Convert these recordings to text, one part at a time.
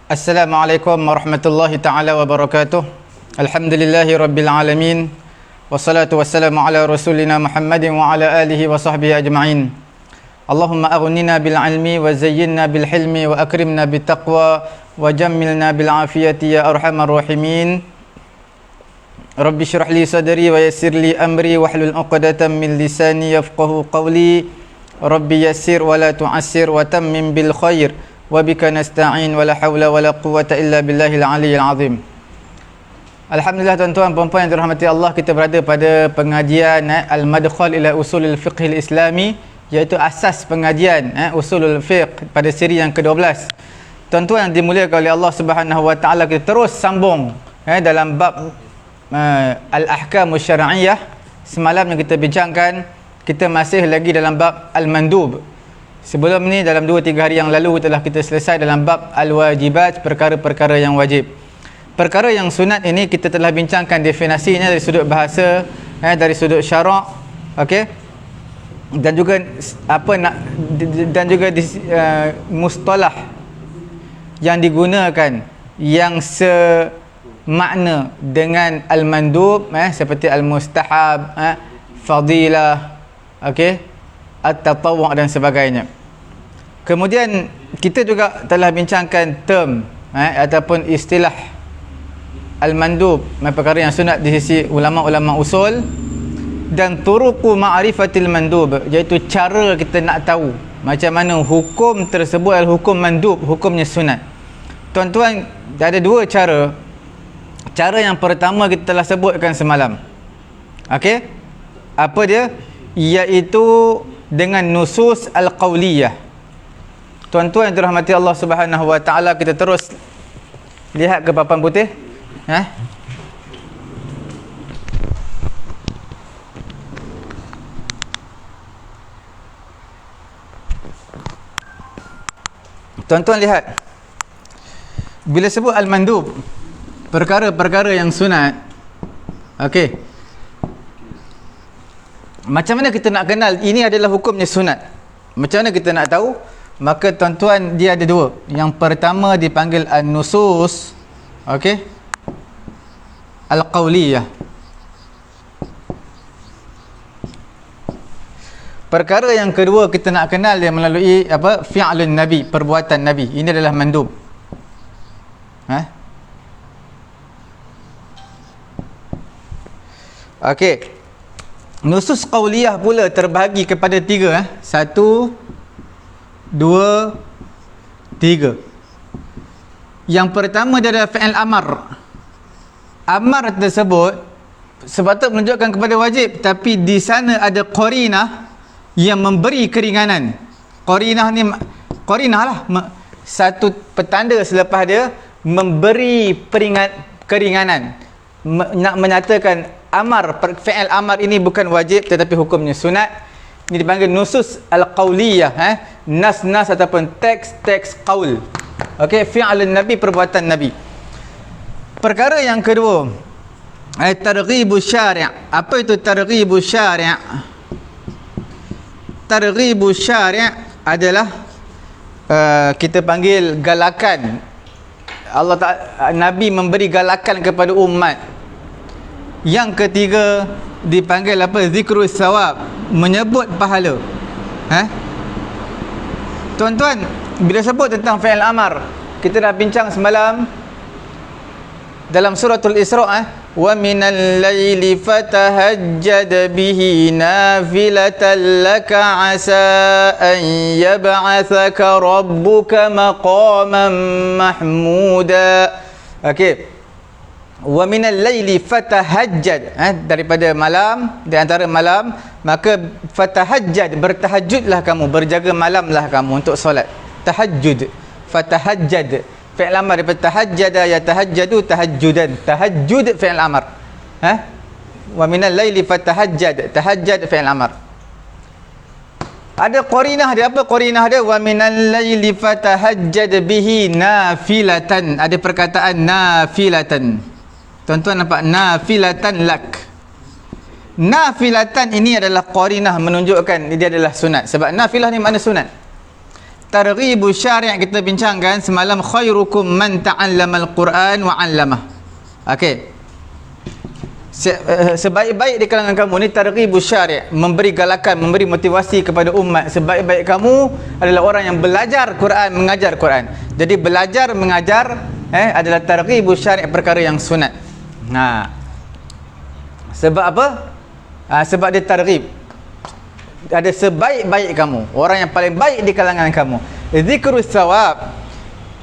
Assalamualaikum warahmatullahi ta'ala wabarakatuh. Alhamdulillahi rabbil alamin. Wassalatu wassalamu ala rasulina Muhammadin wa ala alihi wa sahbihi ajma'in. Allahumma aghnina bil ilmi wa zayyinna bil hilmi wa akrimna bit taqwa wa jammilna bil afiyati ya arhamar rahimin. Rabbi shrah li sadri wa yassir li amri wahlul 'uqdatam min lisani yafqahu qawli. Rabbi yassir wa la tu'assir wa tammim bil khair. Wa bika nasta'in wa la hawla wa la quwwata illa billahil aliyyil azim. Alhamdulillah tuan-tuan puan-puan yang dirahmati Allah, kita berada pada pengajian Al-Madkhal ila Usulul Fiqhil Islami, iaitu asas pengajian Usulul Fiqh pada siri yang ke-12. Tuan-tuan yang dimuliakan oleh Allah Subhanahu wa taala, kita terus sambung dalam bab Al-Ahkamus Syar'iyyah. Semalam yang kita bincangkan, kita masih lagi dalam bab Al-Mandub. Sebelum ni dalam 2-3 hari yang lalu telah kita selesai dalam bab Al-Wajibat, perkara-perkara yang wajib. Perkara yang sunat ini kita telah bincangkan definisinya dari sudut bahasa, dari sudut syarak, okey. Dan juga mustalah yang digunakan yang semakna dengan al-mandub, seperti al-mustahab, fadilah, okey, at-tatawwu' dan sebagainya. Kemudian kita juga telah bincangkan term ataupun istilah al-mandub, perkara yang sunat di sisi ulama-ulama usul, dan turuqu ma'rifatil mandub, iaitu cara kita nak tahu macam mana hukum tersebut adalah hukum mandub, hukumnya sunat. Tuan-tuan, ada dua cara. Cara yang pertama kita telah sebutkan semalam. Okey? Apa dia? Iaitu dengan nusus al-qawliyah. Tuan-tuan yang dirahmati Allah Subhanahu wa taala, kita terus lihat ke papan putih. Tuan-tuan lihat, bila sebut al-mandub, perkara-perkara yang sunat, okey, macam mana kita nak kenal ini adalah hukumnya sunat? Macam mana kita nak tahu? Maka tuan-tuan, dia ada dua. Yang pertama dipanggil an-nusus, okey, al-qawliyah. Perkara yang kedua kita nak kenal dia melalui apa? Fi'lun Nabi, perbuatan Nabi. Ini adalah mandub. Okey. Nusus qawliyah pula terbahagi kepada 3. 1, 2, 3. Yang pertama dia adalah fi'il amar. Amar tersebut sepatutnya menunjukkan kepada wajib, tapi di sana ada qarinah yang memberi keringanan. Qarinah ni, qarinah lah, satu petanda selepas dia memberi keringanan, nak menyatakan amar, fi'il amar ini bukan wajib tetapi hukumnya sunat. Ini dipanggil nusus al-qawliyah, nas-nas ataupun teks qaul. Okey, fi'lun Nabi, perbuatan Nabi. Perkara yang kedua, targhibus syari'. Apa itu targhibus syari'? Targhibus syari' adalah kita panggil galakan. Allah Ta'ala, Nabi memberi galakan kepada umat. Yang ketiga dipanggil apa? Zikrus sawab, menyebut pahala. Tuan-tuan, bila sebut tentang fi'il amar, kita dah bincang semalam dalam suratul Isra', wa minal laili fatahajjad bihi nafilatan laka asa an yab'athaka rabbuka maqaman mahmuda. Okey. Wa minal laili fatahajjad, daripada malam, di antara malam, maka fatahajjad, bertahajudlah kamu, berjaga malamlah kamu untuk solat. Tahajjud, fatahajjad, fi'il amar daripada tahajjada yatahajjadu tahajjudan. Tahajjud fi'il amar. Wa minal laili fatahajjad, tahajjad fi'il amar. Ada qarinah dia. Apa qarinah dia? Wa minal laili fatahajjad bihi nafilatan. Ada perkataan nafilatan. Tuan-tuan nampak? Nafilatan lak. Nafilatan ini adalah qarinah menunjukkan dia adalah sunat. Sebab nafilah ni makna sunat. targhibu syari' kita bincangkan semalam, khairukum man ta'allamal Quran wa 'allamah. Okey. Sebaik-baik di kalangan kamu ni targhibu syari', memberi galakan, memberi motivasi kepada umat. Sebaik-baik kamu adalah orang yang belajar Quran, mengajar Quran. Jadi belajar, mengajar adalah targhibu syari', perkara yang sunat. Sebab apa? Sebab dia targhib. Ada sebaik-baik kamu, orang yang paling baik di kalangan kamu. Zikrus thawab,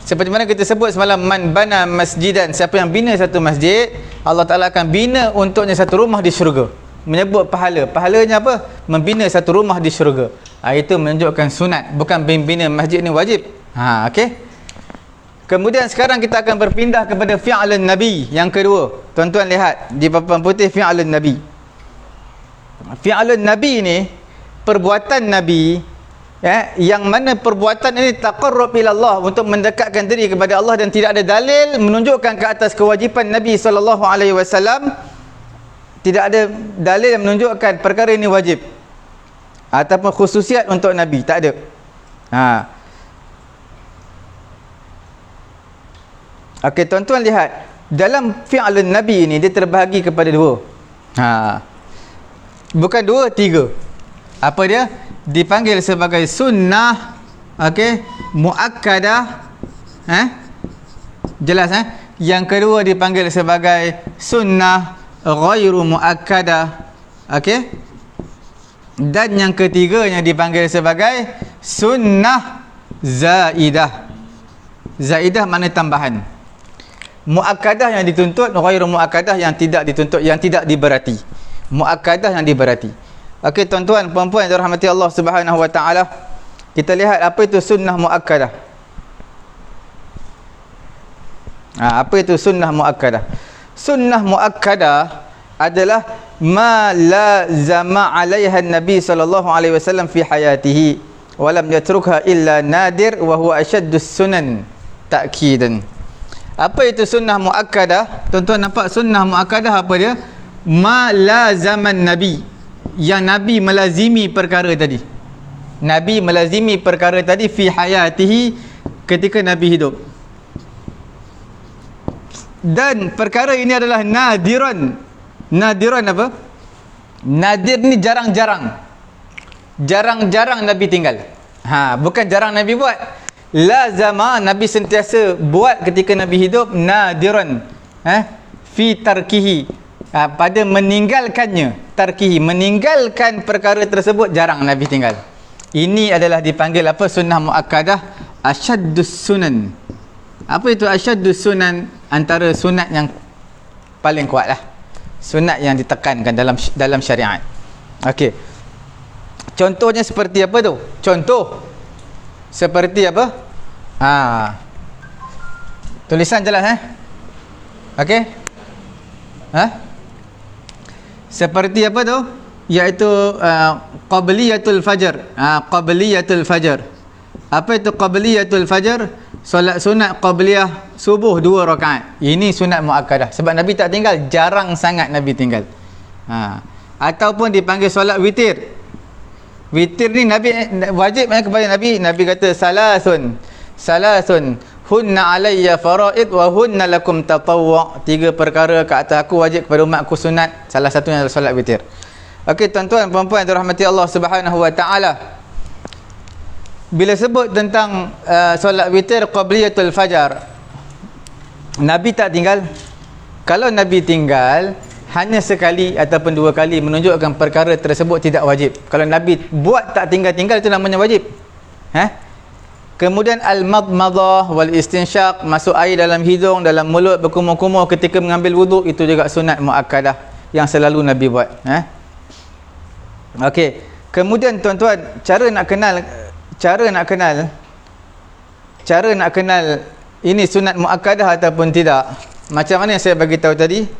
seperti mana kita sebut semalam, man bana masjidan, siapa yang bina satu masjid, Allah Ta'ala akan bina untuknya satu rumah di syurga. Menyebut pahala. Pahalanya apa? Membina satu rumah di syurga. Itu menunjukkan sunat, bukan bina masjid ni wajib. Okey. Kemudian sekarang kita akan berpindah kepada fi'lun Nabi yang kedua. Tuan-tuan lihat di papan putih, fi'lun Nabi. Fi'lun Nabi ni perbuatan Nabi, yang mana perbuatan ini taqarrub ila Allah, untuk mendekatkan diri kepada Allah, dan tidak ada dalil menunjukkan ke atas kewajipan Nabi SAW. Tidak ada dalil yang menunjukkan perkara ini wajib ataupun khususiat untuk Nabi, tak ada. Okey, tuan-tuan lihat dalam fi'lun Nabi ini, dia terbahagi kepada dua. Bukan dua, tiga. Apa dia? Dipanggil sebagai sunnah, okey, muakkadah, jelas. Yang kedua dipanggil sebagai sunnah ghairu muakkadah, okey. Dan yang ketiganya dipanggil sebagai sunnah zaidah. Zaidah makna tambahan. Muakkadah yang dituntut, ghairu muakkadah yang tidak dituntut, yang tidak diberati. Muakkadah yang diberati. Okey, tuan-tuan, puan-puan yang dirahmati Allah Subhanahu wa taala, kita lihat apa itu sunnah muakkadah. Apa itu sunnah muakkadah? Sunnah muakkadah adalah ma lazama 'alaiha an-nabi sallallahu alaihi wasallam fi hayatihi wa lam yatrukha illa nadir wa huwa ashaddus sunan ta'kidan. Apa itu sunnah muakkadah? Tuan-tuan nampak sunnah muakkadah apa dia? Ma lazaman nabi, yang Nabi melazimi perkara tadi. Nabi melazimi perkara tadi fi hayatihi, ketika Nabi hidup. Dan perkara ini adalah nadiran. Nadiran apa? Nadir ni jarang-jarang. Jarang-jarang Nabi tinggal. Bukan jarang Nabi buat. Lazama, Nabi sentiasa buat ketika Nabi hidup. Nadiran. Fi tarkihi, pada meninggalkannya. Tarkihi, meninggalkan perkara tersebut jarang Nabi tinggal. Ini adalah dipanggil apa? Sunnah muakkadah, asyaddus sunan. Apa itu asyaddus sunan? Antara sunat yang paling kuat lah, sunat yang ditekankan dalam syariat. Okey, contohnya seperti apa tu? Contoh seperti apa? Tulisan jelas okey. Seperti apa tu? Iaitu qabliyatul fajr. Qabliyatul fajr. Apa itu qabliyatul fajr? Solat sunat qabliyah subuh 2 rakaat. Ini sunat muakkadah. Sebab Nabi tak tinggal, jarang sangat Nabi tinggal. Ataupun dipanggil solat witir. Witir ni Nabi wajib kepada Nabi. Nabi kata salasun hunna alayya faraid wa hunna lakum tatawwu'. 3 perkara ke atas aku wajib, kepada umatku sunat. Salah satunya adalah solat witir. Okey, tuan-tuan, puan-puan yang dirahmati Allah Subhanahu wa taala, bila sebut tentang solat witir qabliyatul fajar, Nabi tak tinggal. Kalau Nabi tinggal hanya sekali ataupun 2 kali, menunjukkan perkara tersebut tidak wajib. Kalau Nabi buat tak tinggal-tinggal, itu namanya wajib. Kemudian al-madmadah wal istinsyaq, masuk air dalam hidung, dalam mulut, berkumur-kumur ketika mengambil wuduk, itu juga sunat muakkadah yang selalu Nabi buat. Okey. Kemudian tuan-tuan, cara nak kenal ini sunat muakkadah ataupun tidak, macam mana yang saya bagi tahu tadi,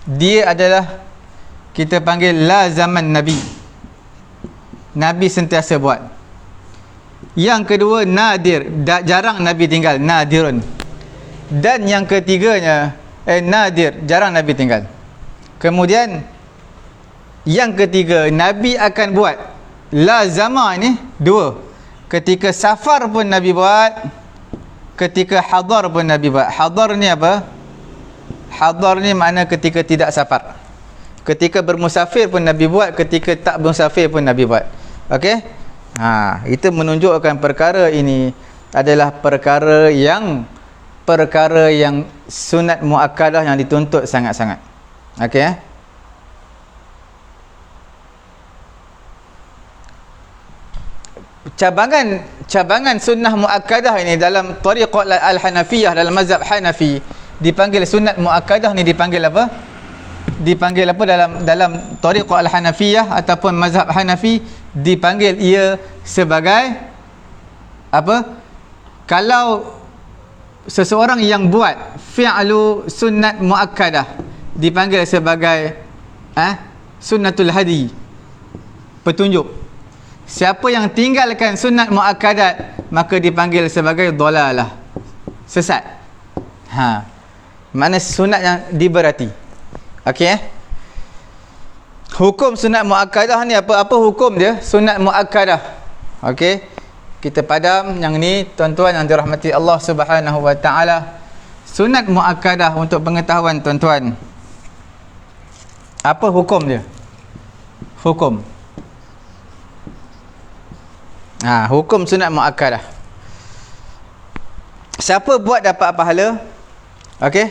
dia adalah kita panggil lazaman Nabi. Nabi sentiasa buat. Yang kedua nadir, jarang Nabi tinggal, nadirun. Dan yang ketiganya nadir, jarang Nabi tinggal. Kemudian yang ketiga, Nabi akan buat lazama ni 2. ketika safar pun Nabi buat, ketika hadar pun Nabi buat. Hadar ni apa? Hadar ni makna ketika tidak safar. Ketika bermusafir pun Nabi buat, ketika tak bermusafir pun Nabi buat. Okey? Itu menunjukkan perkara ini adalah perkara yang sunat muakkadah yang dituntut sangat-sangat. Okey? Cabangan sunnah muakkadah ini dalam tariqah al-Hanafiyah, dalam mazhab Hanafi dipanggil sunat muakkadah ni dipanggil apa? Dipanggil apa dalam tariqah al-Hanafiyah ataupun mazhab Hanafi dipanggil ia sebagai apa? Kalau seseorang yang buat fi'lu sunnat muakkadah dipanggil sebagai sunnatul hadi, petunjuk. Siapa yang tinggalkan sunat muakkadat maka dipanggil sebagai dalalah, sesat. Makna sunat yang diberati. Okey. Hukum sunat muakkadah ni apa hukum dia? Sunat muakkadah. Okey. Kita padam yang ni tuan-tuan yang dirahmati Allah Subhanahu wa taala. Sunat muakkadah untuk pengetahuan tuan-tuan. Apa hukum dia? Hukum hukum sunat muakkadah. Siapa buat dapat pahala? Okey.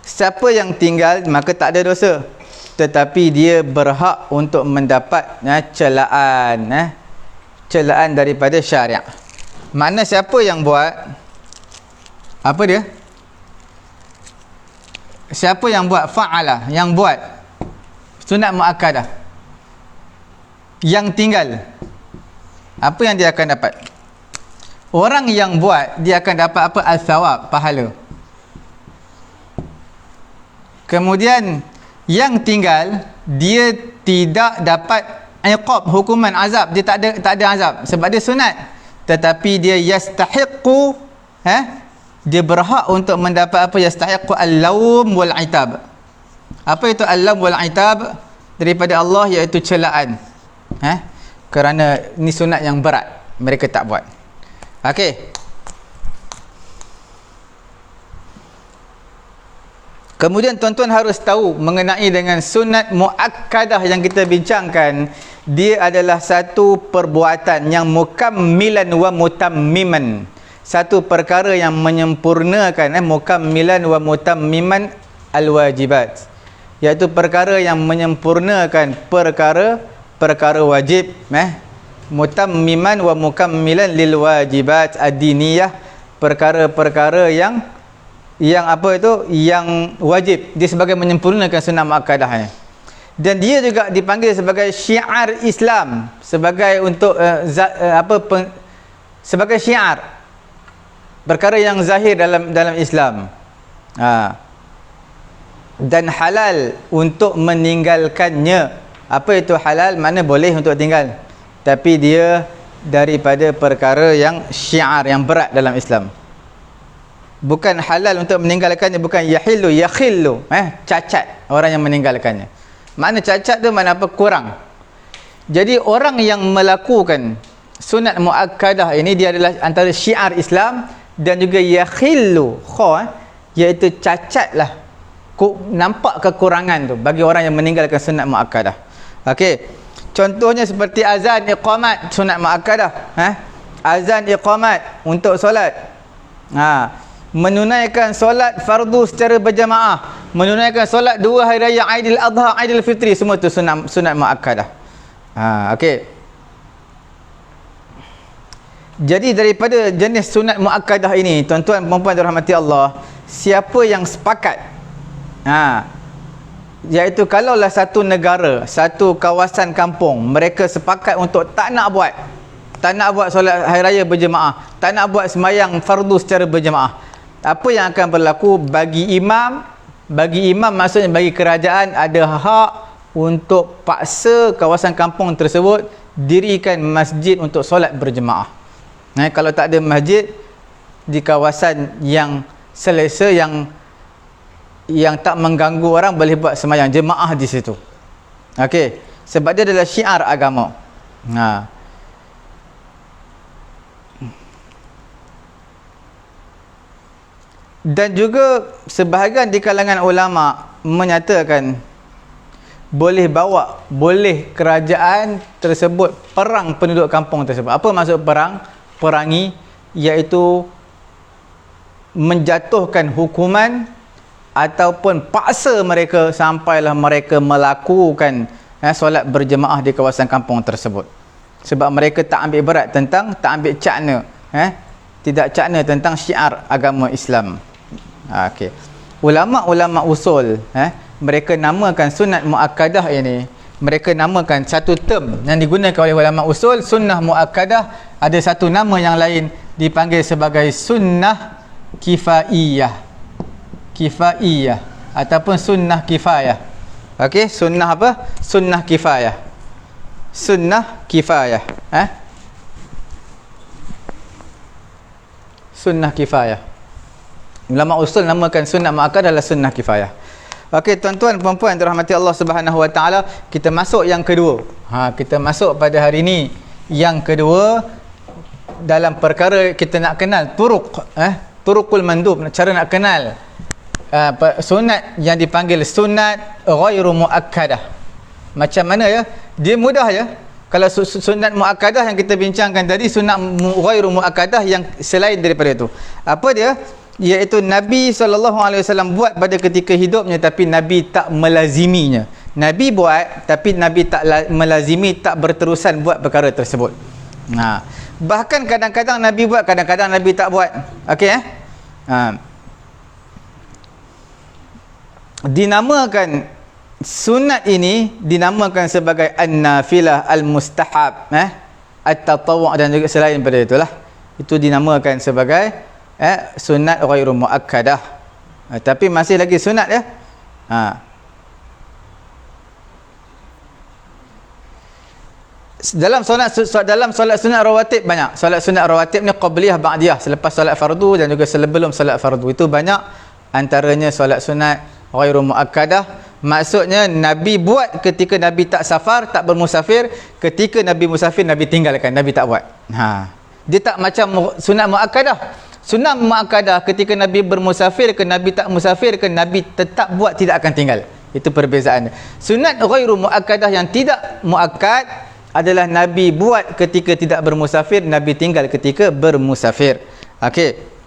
Siapa yang tinggal maka tak ada dosa. Tetapi dia berhak untuk mendapat celaan daripada syariat. Makna siapa yang buat? Apa dia? Siapa yang buat? Fa'ala, yang buat sunat muakkadah. Yang tinggal, apa yang dia akan dapat? Orang yang buat, dia akan dapat apa? Al-thawab, pahala. Kemudian yang tinggal, dia tidak dapat iqab, hukuman azab. Dia tak ada azab sebab dia sunat. Tetapi dia yastahiqu, dia berhak untuk mendapat apa? Yastahiqu al-lawm wal itab. Apa itu al-lawm wal itab? Daripada Allah, iaitu celaan. Kerana ni sunat yang berat, mereka tak buat. Okey. Kemudian tuan-tuan harus tahu mengenai dengan sunat muakkadah yang kita bincangkan, dia adalah satu perbuatan yang mukammilan wa mutammiman. Satu perkara yang menyempurnakan mukammilan wa mutammiman al-wajibat. Iaitu perkara yang menyempurnakan perkara wajib, mutammiman wa mukammilan lil wajibat ad-diniyah, perkara-perkara yang apa itu, yang wajib, dia sebagai menyempurnakan sunnah muakkadahnya. Dan dia juga dipanggil sebagai syiar Islam, sebagai untuk sebagai syiar, perkara yang zahir dalam Islam. Dan halal untuk meninggalkannya. Apa itu halal? Makna boleh untuk tinggal, tapi dia daripada perkara yang syiar, yang berat dalam Islam. Bukan halal untuk meninggalkannya, bukan yahillu, yakhillu, cacat orang yang meninggalkannya. Makna cacat tu makna apa? Kurang. Jadi orang yang melakukan sunat muakkadah ini, dia adalah antara syiar Islam dan juga yakhillu, iaitu cacat lah, nampak kekurangan tu bagi orang yang meninggalkan sunat muakkadah. Okey. Contohnya seperti azan iqamat, sunat muakkadah. Azan iqamat untuk solat. Menunaikan solat fardu secara berjamaah, menunaikan solat 2 hari raya Aidil Adha, Aidil Fitri, semua tu sunat muakkadah. Okey. Jadi daripada jenis sunat muakkadah ini, tuan-tuan dan puan-puan dirahmati Allah, siapa yang sepakat, iaitu kalaulah satu negara, satu kawasan kampung, mereka sepakat untuk tak nak buat solat hari raya berjemaah, tak nak buat sembahyang fardu secara berjemaah, apa yang akan berlaku? Bagi imam maksudnya bagi kerajaan, ada hak untuk paksa kawasan kampung tersebut dirikan masjid untuk solat berjemaah. Kalau tak ada masjid di kawasan yang selesa, yang tak mengganggu orang, boleh buat sembahyang jemaah di situ. Okey, sebab dia adalah syiar agama. Dan juga sebahagian di kalangan ulama menyatakan boleh kerajaan tersebut perang penduduk kampung tersebut. Apa maksud perang? Perangi, iaitu menjatuhkan hukuman ataupun paksa mereka sampailah mereka melakukan solat berjemaah di kawasan kampung tersebut. Sebab mereka tak ambil berat tentang, tak ambil cakna, tidak cakna tentang syiar agama Islam. Okey. Ulama-ulama usul, mereka namakan sunat muakkadah ini, mereka namakan satu term yang digunakan oleh ulama usul, sunnah muakkadah, ada satu nama yang lain dipanggil sebagai sunnah kifaiyah. Kifaiyah ataupun sunnah kifayah. Okey, sunnah apa? Sunnah kifayah. Sunnah kifayah. Sunnah kifayah. Ulama usul namakan sunnah muakkadah adalah sunnah kifayah. Okey, tuan-tuan puan-puan dirahmati Allah Subhanahu Wa Taala, kita masuk yang kedua. Kita masuk pada hari ini yang kedua dalam perkara kita nak kenal turukul mandub, cara nak kenal sunat yang dipanggil sunat ghairu muakkadah. Macam mana ya? Dia mudah ya. Kalau sunat muakkadah yang kita bincangkan tadi, sunat ghairu muakkadah yang selain daripada itu. Apa dia? Iaitu Nabi SAW buat pada ketika hidupnya tapi Nabi tak melaziminya. Nabi buat tapi Nabi tak melazimi, tak berterusan buat perkara tersebut. Bahkan kadang-kadang Nabi buat, kadang-kadang Nabi tak buat. Okey dinamakan sunat ini dinamakan sebagai an-nafilah al-mustahab, at-tatawwu' dan juga selain daripada itulah. Itu dinamakan sebagai sunat ghairu muakkadah. Tapi masih lagi sunat ya. Dalam solat sunat rawatib banyak. Solat sunat rawatib ni qabliyah ba'diyah, selepas solat fardu dan juga sebelum solat fardu. Itu banyak, antaranya solat sunat ghairu muakkadah. Maksudnya Nabi buat ketika Nabi tak safar, tak bermusafir. Ketika Nabi musafir, Nabi tinggalkan, Nabi tak buat. Dia tak macam sunat muakkadah. Sunat muakkadah ketika Nabi bermusafir ke Nabi tak musafir ke, Nabi tetap buat, tidak akan tinggal. Itu perbezaan. Sunat ghairu muakkadah yang tidak muakkad adalah Nabi buat ketika tidak bermusafir, Nabi tinggal ketika bermusafir. Okey.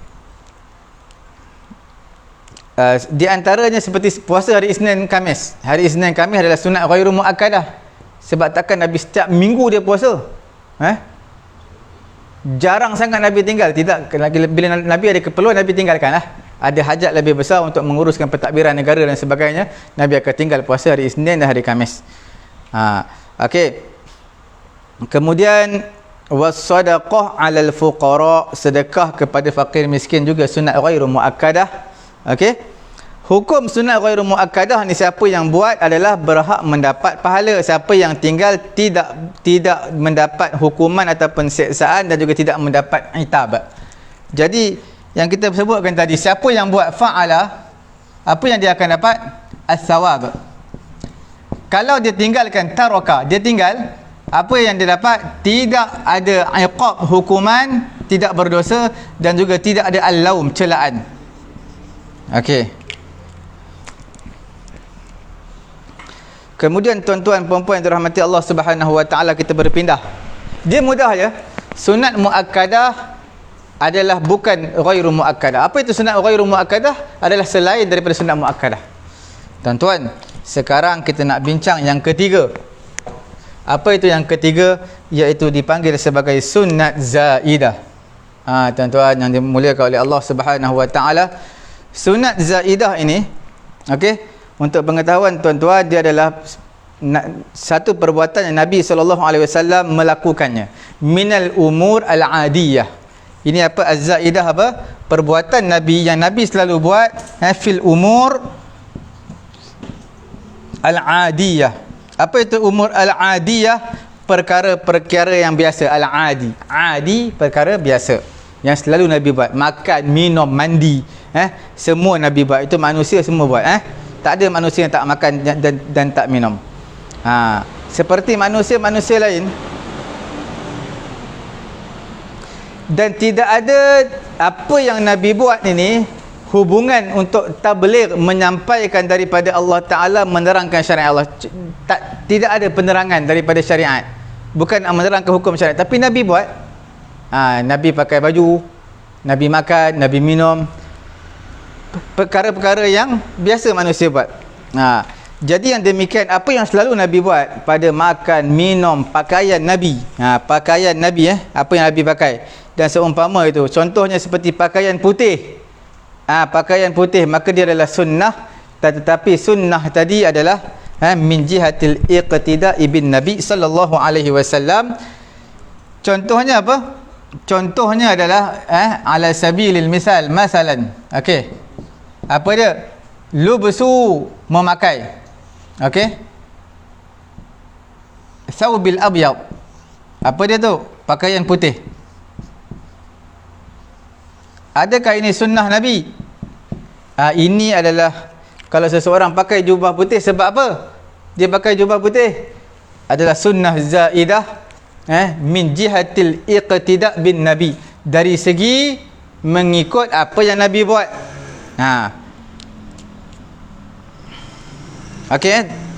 Di antaranya seperti puasa hari Isnin Khamis. Hari Isnin Khamis adalah sunat ghairu muakkadah. Sebab takkan Nabi setiap minggu dia puasa. Jarang sangat Nabi tinggal. Tidak, bila Nabi ada keperluan, Nabi tinggalkanlah. Ada hajat lebih besar untuk menguruskan pentadbiran negara dan sebagainya, Nabi akan tinggal puasa hari Isnin dan hari Khamis. Okey. Kemudian was-sadaqah 'alal fuqara, sedekah kepada fakir miskin juga sunat ghairu muakkadah. Okey. Hukum sunat ghairu muakkadah ni, siapa yang buat adalah berhak mendapat pahala. Siapa yang tinggal tidak mendapat hukuman ataupun siksaan dan juga tidak mendapat itab. Jadi yang kita sebutkan tadi, siapa yang buat fa'ala, apa yang dia akan dapat? As-sawab. Kalau dia tinggalkan taraka, dia tinggal, apa yang dia dapat? Tidak ada iqab, hukuman, tidak berdosa dan juga tidak ada al-laum, celaan. Okey. Kemudian tuan-tuan puan-puan yang dirahmati Allah Subhanahu Wa Taala, kita berpindah. Dia mudah ya. Sunat muakkadah adalah bukan ghairu muakkadah. Apa itu sunat ghairu muakkadah? Adalah selain daripada sunat muakkadah. Tuan-tuan, sekarang kita nak bincang yang ketiga. Apa itu yang ketiga? Iaitu dipanggil sebagai sunat zaidah. Tuan-tuan yang dimuliakan oleh Allah Subhanahu Wa Taala, sunat zaidah ini, okey, untuk pengetahuan tuan-tuan, dia adalah satu perbuatan yang Nabi SAW melakukannya. Minal umur al-adiyah. Ini apa? Az-zaidah apa? Perbuatan Nabi yang Nabi selalu buat fil umur al-adiyah. Apa itu umur al-adiyah? Perkara-perkara yang biasa. Al-adi. Adi, perkara biasa yang selalu Nabi buat. Makan, minum, mandi, semua Nabi buat. Itu manusia semua buat. Tak ada manusia yang tak makan dan tak minum. Seperti manusia-manusia lain. Dan tidak ada apa yang Nabi buat ini hubungan untuk tabligh, menyampaikan daripada Allah Ta'ala, menerangkan syariat Allah. Tidak ada penerangan daripada syariat, bukan menerangkan hukum syariat. Tapi Nabi buat. Nabi pakai baju, Nabi makan, Nabi minum, perkara-perkara yang biasa manusia buat. Jadi yang demikian, apa yang selalu Nabi buat pada makan, minum, pakaian Nabi. Pakaian Nabi, apa yang Nabi pakai. Dan seumpama itu, contohnya seperti pakaian putih. Pakaian putih, maka dia adalah sunnah. Tetapi sunnah tadi adalah min jihatil iqtida'i bin Nabi sallallahu alaihi wasallam. Contohnya apa? Contohnya adalah ala sabilil misal, masalan. Okey. Apa dia? Lubsu, memakai. Okey. Thawbil abyad. Apa dia tu? Pakaian putih. Adakah ini sunnah Nabi? Ini adalah, kalau seseorang pakai jubah putih, sebab apa dia pakai jubah putih? Adalah sunnah zaidah min jihatil iqtida' bin Nabi, dari segi mengikut apa yang Nabi buat. Okey.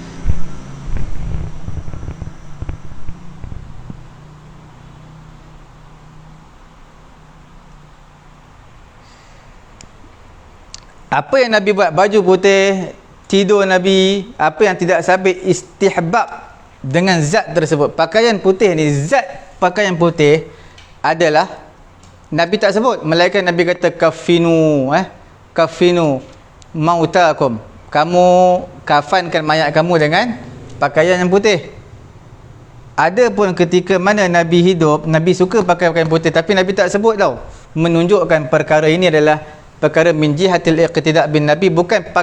Apa yang Nabi buat, baju putih, tidur Nabi, apa yang tidak sabit, istihbab dengan zat tersebut. Pakaian putih ni, zat pakaian putih adalah Nabi tak sebut, melainkan Nabi kata kafinu, kafinu mautakum, kamu kafankan mayat kamu dengan pakaian yang putih. Ada pun ketika mana Nabi hidup, Nabi suka pakai pakaian putih, tapi Nabi tak sebut tau, menunjukkan perkara ini adalah perkara min jihatil iqtida' bin Nabi, bukan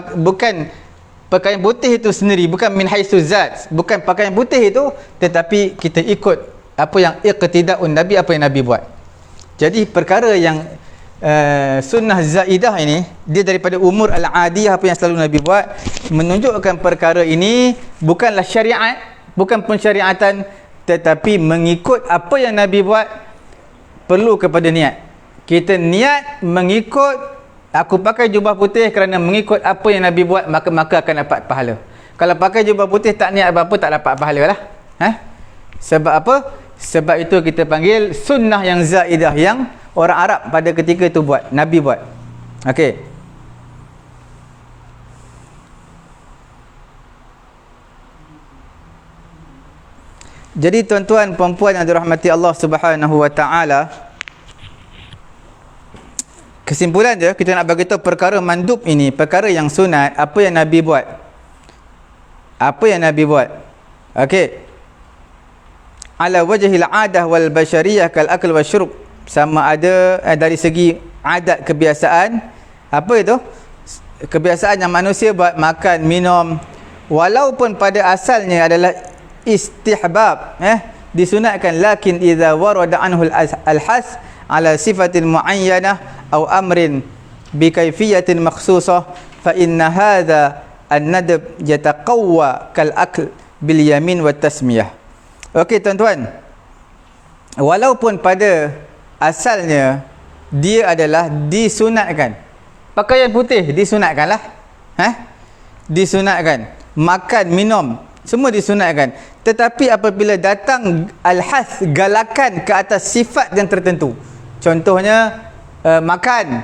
pakaian putih itu sendiri, bukan min haitsu zat, bukan pakaian putih itu, tetapi kita ikut apa yang iqtida'un Nabi, apa yang Nabi buat. Jadi perkara yang sunnah zaidah ini, dia daripada umur al-adiyah, apa yang selalu Nabi buat, menunjukkan perkara ini bukanlah syariat, bukan pensyariatan, tetapi mengikut apa yang Nabi buat. Perlu kepada niat. Kita niat mengikut. Aku pakai jubah putih kerana mengikut apa yang Nabi buat, maka akan dapat pahala. Kalau pakai jubah putih tak niat apa-apa, tak dapat pahala lah. Sebab apa? Sebab itu kita panggil sunnah yang zaidah, yang orang Arab pada ketika itu buat, Nabi buat. Okey. Jadi tuan-tuan puan-puan yang dirahmati Allah Subhanahu wa taala, kesimpulan dia, kita nak bagi tahu perkara mandub ini, perkara yang sunat, apa yang Nabi buat. Apa yang Nabi buat. Okey. Ala wajhil adah wal bashariyah kal akl wa syurb, sama ada dari segi adat, kebiasaan. Apa itu? Kebiasaan yang manusia buat, makan, minum, walaupun pada asalnya adalah istihbab, disunatkan, lakin idza warada anhu al-has ala sifatin muayyanah atau amrin bi kaifiyatin makhsusah, fa inna hadha an-nadb yataqawwa kal akl bil yamin wat tasmiyah. Okey tuan-tuan, walaupun pada asalnya dia adalah disunatkan, pakaian putih disunatkanlah, disunatkan, makan, minum semua disunatkan, tetapi apabila datang al-has, galakan ke atas sifat yang tertentu, contohnya makan,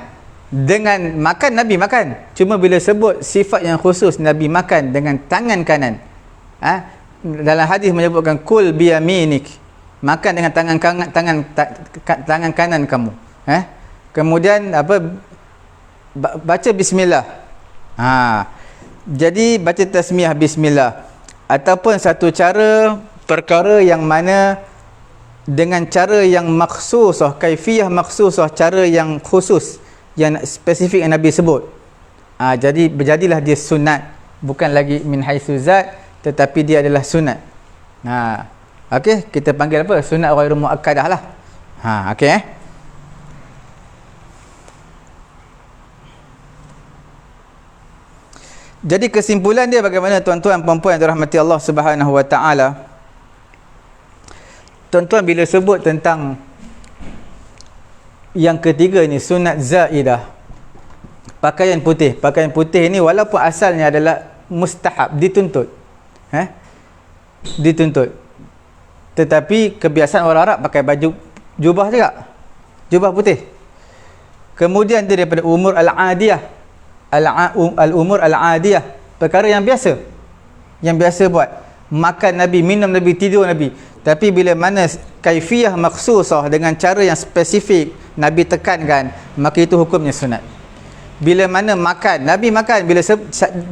dengan makan Nabi makan, cuma bila sebut sifat yang khusus, Nabi makan dengan tangan kanan. Dalam hadis menyebutkan kul biyaminik, makan dengan tangan kanan kamu. Kemudian apa, baca bismillah. Jadi baca tasmiyah bismillah, ataupun satu cara perkara yang mana dengan cara yang makhsusah, kaifiyah makhsusah, cara yang khusus, yang spesifik yang Nabi sebut. Jadi berjadilah dia sunat, bukan lagi min haitsu zat, tetapi dia adalah sunat. Okey, kita panggil apa? Sunat ghairu muakkadah lah. Okey. Jadi kesimpulan dia bagaimana tuan-tuan puan-puan yang dirahmati Allah Subhanahu wa taala? Tuan-tuan bila sebut tentang yang ketiga ni, sunat zaidah, pakaian putih. Pakaian putih ini walaupun asalnya adalah mustahab, dituntut. Dituntut. Tetapi kebiasaan orang Arab pakai baju jubah juga. Jubah putih. Kemudian daripada umur al-adiyah. Al-umur al-adiyah. Perkara yang biasa. Yang biasa buat. Makan Nabi, minum Nabi, tidur Nabi. Tapi bila mana kaifiyah maksusah dengan cara yang spesifik Nabi tekankan, maka itu hukumnya sunat. Bila mana makan, Nabi makan,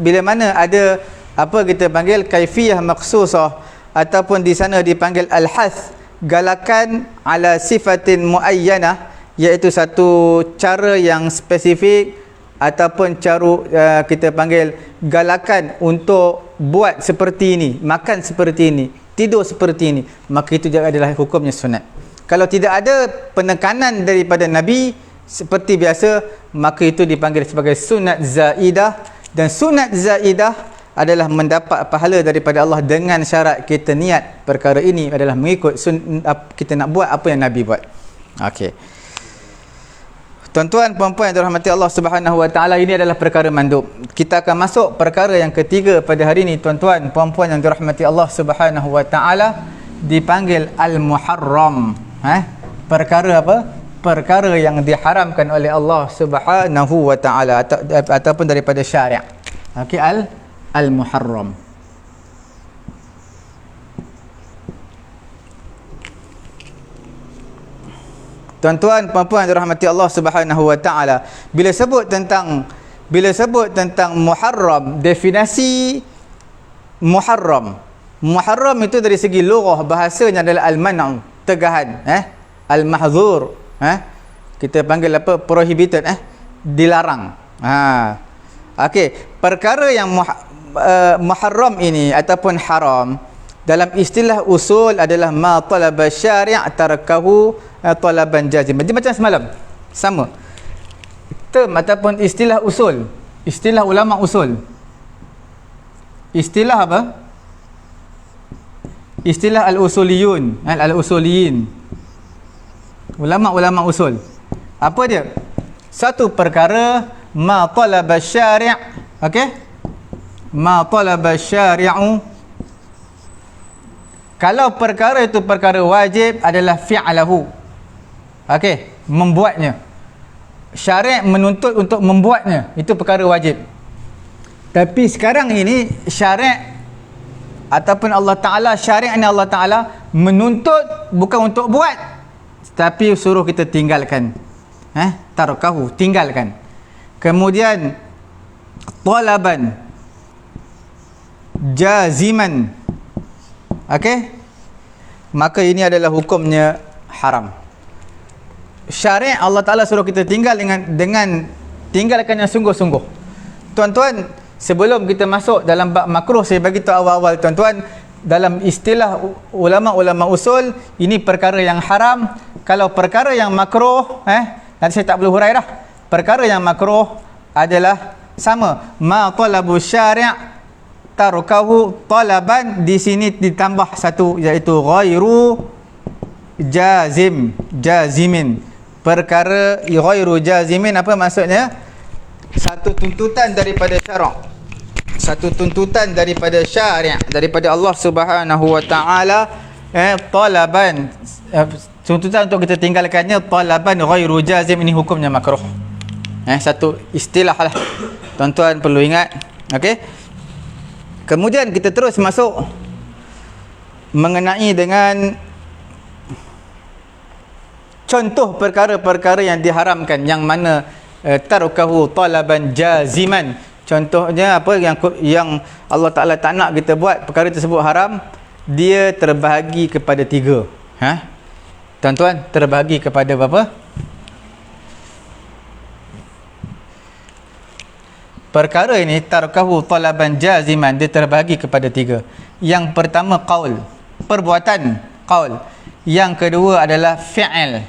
bila mana ada apa kita panggil kaifiyah maksusah ataupun di sana dipanggil al-hath, galakan ala sifatin muayyanah, iaitu satu cara yang spesifik ataupun cara kita panggil galakan untuk buat seperti ini, makan seperti ini, tidur seperti ini, maka itu juga adalah hukumnya sunat. Kalau tidak ada penekanan daripada Nabi seperti biasa, maka itu dipanggil sebagai sunat zaidah, dan sunat zaidah adalah mendapat pahala daripada Allah dengan syarat kita niat perkara ini adalah mengikut kita nak buat apa yang Nabi buat. Okey. Tuan-tuan puan-puan yang dirahmati Allah Subhanahu wa taala, ini adalah perkara mandub. Kita akan masuk perkara yang ketiga pada hari ini, tuan-tuan puan-puan yang dirahmati Allah Subhanahu wa taala, dipanggil al-muharram. Perkara apa? Perkara yang diharamkan oleh Allah Subhanahu wa taala ataupun daripada syariat. Okey, al-muharram. Tuan-tuan puan-puan dirahmati Allah Subhanahu wa taala, bila sebut tentang muharram, definisi muharram itu dari segi lughah bahasanya adalah al-man'u, tegahan, al-mahzur, kita panggil apa, prohibited, dilarang. Okey, perkara yang muharram ini ataupun haram dalam istilah usul adalah ma talaba syari' tarakahu talaban jazim. Jadi macam semalam, sama term ataupun istilah usul, istilah ulama usul, istilah apa, istilah al-usuliyun, al-usuliyin, ulama-ulama usul. Apa dia? Satu perkara ma talaba syari', okey, ma talaba syari'u, kalau perkara itu perkara wajib adalah fi'lahu, okey, membuatnya. Syariat menuntut untuk membuatnya, itu perkara wajib. Tapi sekarang ini syariat ataupun Allah Ta'ala, syariatnya Allah Ta'ala menuntut bukan untuk buat, tapi suruh kita tinggalkan. Tarakahu, tinggalkan. Kemudian talaban jaziman, okey, maka ini adalah hukumnya haram. Syariat Allah Ta'ala suruh kita tinggal dengan tinggalkan yang sungguh-sungguh. Tuan-tuan, sebelum kita masuk dalam bab makruh, saya bagi tahu awal-awal tuan-tuan, dalam istilah ulama-ulama usul, ini perkara yang haram. Kalau perkara yang makruh, nanti saya tak boleh hurai dah. Perkara yang makruh adalah sama, ma talabu syari' tarukahu talaban, di sini ditambah satu, iaitu ghairu jazimin. Perkara ghairu jazimin, apa maksudnya? Satu tuntutan daripada syarak, satu tuntutan daripada syariat, daripada Allah Subhanahu wa taala, talaban, tuntutan untuk kita tinggalkannya, talaban ghairu jazim, ini hukumnya makruh. Satu istilah lah, tuan-tuan perlu ingat. Okey, kemudian kita terus masuk mengenai dengan contoh perkara-perkara yang diharamkan, yang mana tarukahu talaban jaziman. Contohnya apa yang Allah Ta'ala tak nak kita buat, perkara tersebut haram, dia terbahagi kepada tiga. Tuan-tuan, terbahagi kepada berapa? Perkara ini tarukahu talaban jaziman, dia terbahagi kepada tiga. Yang pertama qaul, perbuatan, qaul. Yang kedua adalah fi'il,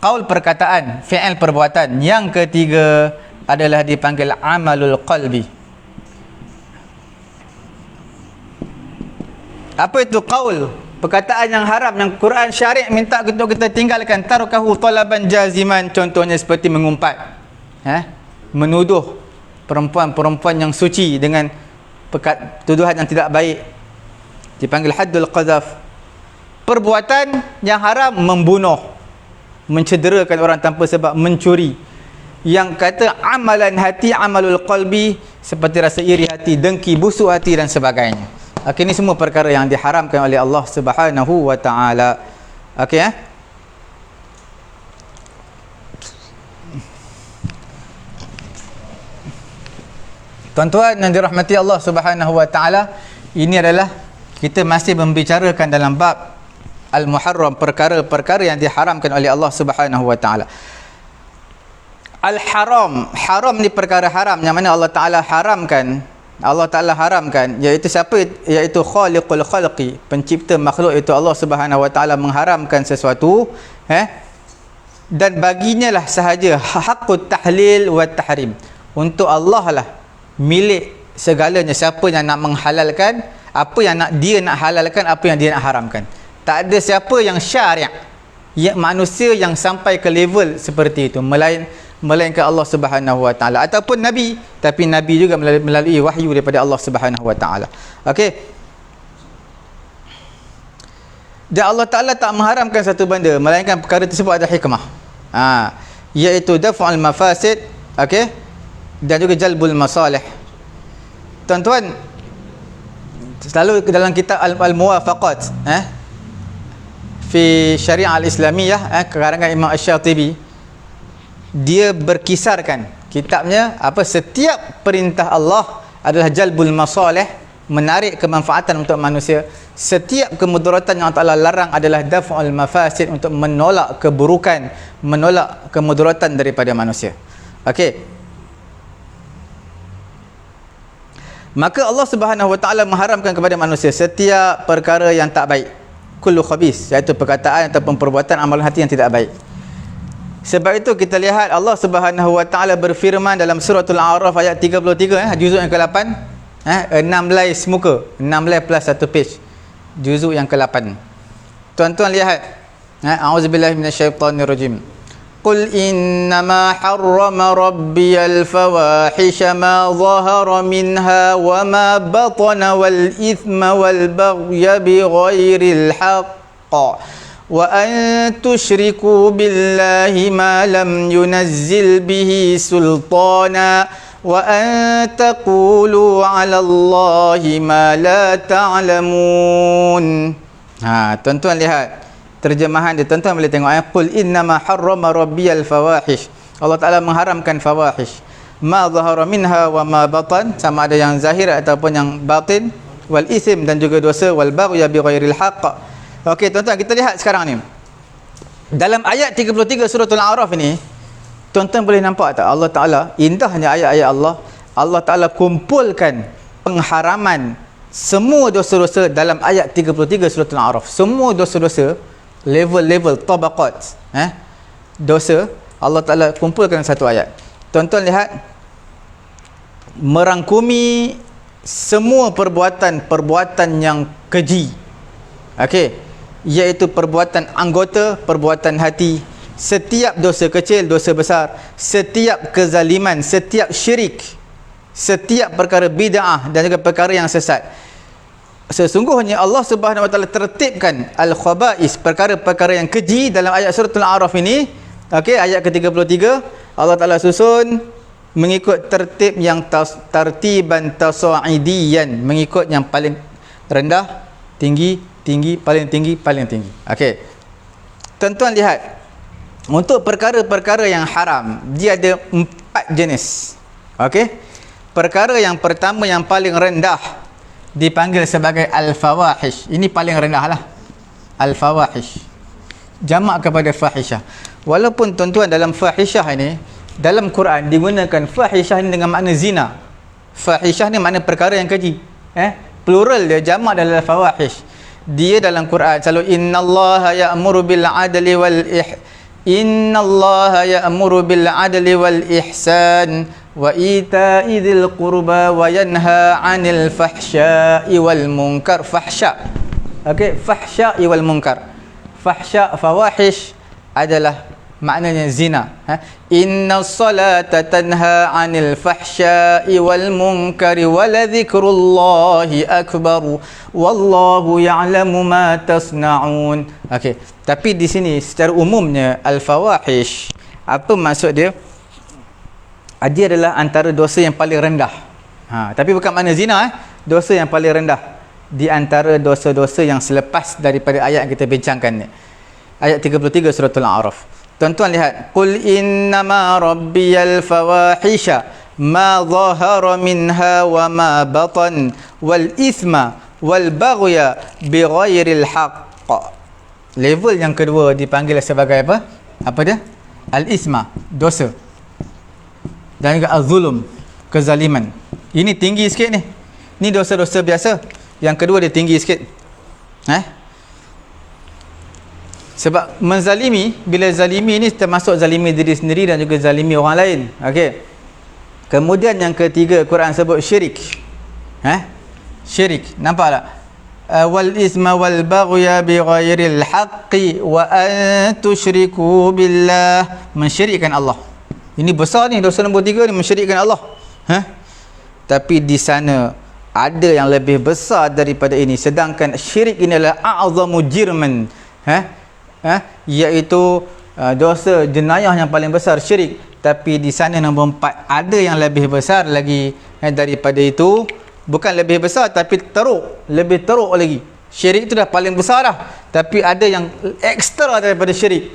qaul perkataan, fi'il perbuatan. Yang ketiga adalah dipanggil amalul qalbi. Apa itu qaul? Perkataan yang haram, yang Quran syariat minta untuk kita tinggalkan. Tarukahu talaban jaziman, contohnya seperti mengumpat. menuduh perempuan-perempuan yang suci dengan tuduhan yang tidak baik, dipanggil haddul qadhaf. Perbuatan yang haram, membunuh, mencederakan orang tanpa sebab, mencuri. Yang kata amalan hati, amalul qalbi, seperti rasa iri hati, dengki, busuk hati dan sebagainya. Okey, ini semua perkara yang diharamkan oleh Allah Subhanahu wa taala. Okey, tuan-tuan yang dirahmati Allah Subhanahu wa taala, ini adalah kita masih membicarakan dalam bab al-muharram, perkara-perkara yang diharamkan oleh Allah Subhanahu wa taala. Al-haram, haram ni perkara haram yang mana Allah Taala haramkan. Allah Taala haramkan, iaitu siapa? Iaitu khaliqul khalqi, pencipta makhluk, itu Allah Subhanahu wa taala mengharamkan sesuatu, dan baginya lah sahaja haqqut tahlil wa tahrim. Untuk Allah lah milik segalanya, siapa yang nak menghalalkan, apa yang dia nak halalkan, apa yang dia nak haramkan. Tak ada siapa yang syari', manusia yang sampai ke level seperti itu, melainkan Allah Subhanahu wa taala, ataupun nabi, tapi nabi juga melalui wahyu daripada Allah Subhanahu wa taala. Okey. Dan Allah Taala tak mengharamkan satu benda melainkan perkara tersebut ada hikmah. Iaitu daf'ul mafasid, okey, dan juga jalbul masalih. Tuan-tuan, selalu dalam kitab al-muwafaqat fi syariah al-islamiyah, karangan Imam Asy-Syatibi, dia berkisarkan kitabnya apa, setiap perintah Allah adalah jalbul masalih, menarik kemanfaatan untuk manusia. Setiap kemudaratan yang Allah larang adalah daf'ul mafasid, untuk menolak keburukan, menolak kemudaratan daripada manusia. Okey. Maka Allah Subhanahu wa taala mengharamkan kepada manusia setiap perkara yang tak baik, kullu khabis, iaitu perkataan ataupun perbuatan amalan hati yang tidak baik. Sebab itu kita lihat Allah Subhanahu wa taala berfirman dalam suratul A'raf ayat 33, juzuk yang ke-8, 16 muka, 16 plus 1 page, juzuk yang ke-8. Tuan-tuan lihat, a'udzubillahi minasyaitonirrajim. Qul innama harrama rabbiyal fawahisha ma zahara minha wa ma batana wal ithma wal baghya bighairil haqq wa an tusyriku billahi ma lam yunazzil bihi sultana wa an taqulu 'ala Allahi ma la ta'lamun. Tuan-tuan lihat terjemahan dia, tuan-tuan boleh tengok ayat qul innama harrama rabbiyal fawahish. Allah Taala mengharamkan fawahish, ma zahara minha wa ma batan, sama ada yang zahir ataupun yang batin, wal ism, dan juga dosa, wal baghya bighairil haqq. Okey tuan-tuan, kita lihat sekarang ni dalam ayat 33 suratul A'raf ini, tuan-tuan boleh nampak tak Allah Taala, indahnya ayat-ayat Allah, Allah Taala kumpulkan pengharaman semua dosa-dosa dalam ayat 33 suratul A'raf. Semua dosa-dosa, level-level tabaqat, dosa, Allah Taala kumpulkan satu ayat. Tuan-tuan lihat, merangkumi semua perbuatan yang keji, okey, iaitu perbuatan anggota, perbuatan hati, setiap dosa kecil, dosa besar, setiap kezaliman, setiap syirik, setiap perkara bid'ah dan juga perkara yang sesat. Sesungguhnya Allah Subhanahu wa taala tertibkan al-khaba'is, perkara-perkara yang keji dalam ayat suratul A'raf ini. Okey, ayat ke-33 Allah Taala susun mengikut tertib yang tartiban tasa'idiyan, mengikut yang paling rendah, tinggi, tinggi, paling tinggi, paling tinggi. Okey. Tuan-tuan lihat, untuk perkara-perkara yang haram, dia ada 4 jenis. Okey. Perkara yang pertama yang paling rendah dipanggil sebagai al-fawahish. Ini paling rendah lah, al-fawahish, jamak kepada fahisyah. Walaupun tuan-tuan dalam fahisyah ini, dalam Quran digunakan fahisyah ini dengan makna zina. Fahisyah ni makna perkara yang keji, plural dia, jamak adalah fawahish. Dia dalam Quran selalu innallaha ya'muru bil adli wal innallaha ya'muru bil adli wal ihsan wa ita'i dzil qurba wa yanha 'anil fahsya'i wal munkar. Fahsya, okey, fahsya'i wal munkar. Fahsya, fawahish adalah maknanya zina. Innas salata tanha 'anil fahsya'i wal munkari waladhikrullahi akbar wallahu ya'lamu ma tasna'un. Okey, tapi di sini secara umumnya al-fawahish, apa maksud dia? Dia adalah antara dosa yang paling rendah. Tapi bukan makna zina, dosa yang paling rendah di antara dosa-dosa yang selepas daripada ayat yang kita bincangkan ni. Ayat 33 surah Al-A'raf. Tuan-tuan lihat, qul innama rabbiyal fawahisha ma zahara minha wa ma batan wal ithma wal baghya bighairil haqq. Level yang kedua dipanggil sebagai apa? Apa dia? Al-ithma, dosa. Dan juga az-zulm, kezaliman. Ini tinggi sikit ni. Ni dosa-dosa biasa. Yang kedua dia tinggi sikit. Sebab menzalimi, bila zalimi ni termasuk zalimi diri sendiri dan juga zalimi orang lain. Okey. Kemudian yang ketiga, Quran sebut syirik. Syirik. Nampak tak? Wal isma wal baghya bighairil haqqi wa an tusyriku billah, mensyirikkan Allah. Ini besar ni, dosa nombor 3 ni, mensyirikkan Allah. Tapi di sana ada yang lebih besar daripada ini, sedangkan syirik ini adalah a'zamu jirman, iaitu dosa jenayah yang paling besar, syirik. Tapi di sana nombor 4 ada yang lebih besar lagi daripada itu. Bukan lebih besar, tapi teruk, lebih teruk lagi. Syirik itu dah paling besar dah, tapi ada yang ekstra daripada syirik,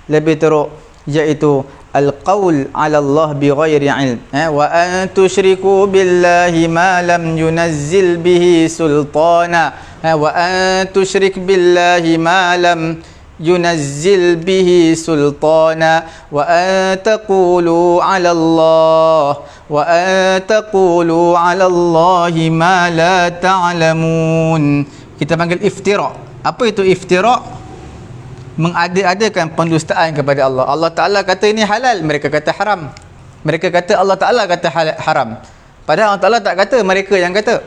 lebih teruk, iaitu al-qaul 'ala Allah bighairi 'ilm, wa an tusyriku billahi ma lam yunazzil bihi sultana, wa an tusyrik billahi ma lam yunazzil bihi sultana, wa an taqulu 'ala Allah wa an taqulu 'ala Allahi ma la ta'lamun. Kita panggil iftira. Apa itu iftira? Mengada-adakan pendustaan kepada Allah. Allah Ta'ala kata ini halal, mereka kata haram. Mereka kata Allah Ta'ala kata haram, padahal Allah Ta'ala tak kata, mereka yang kata.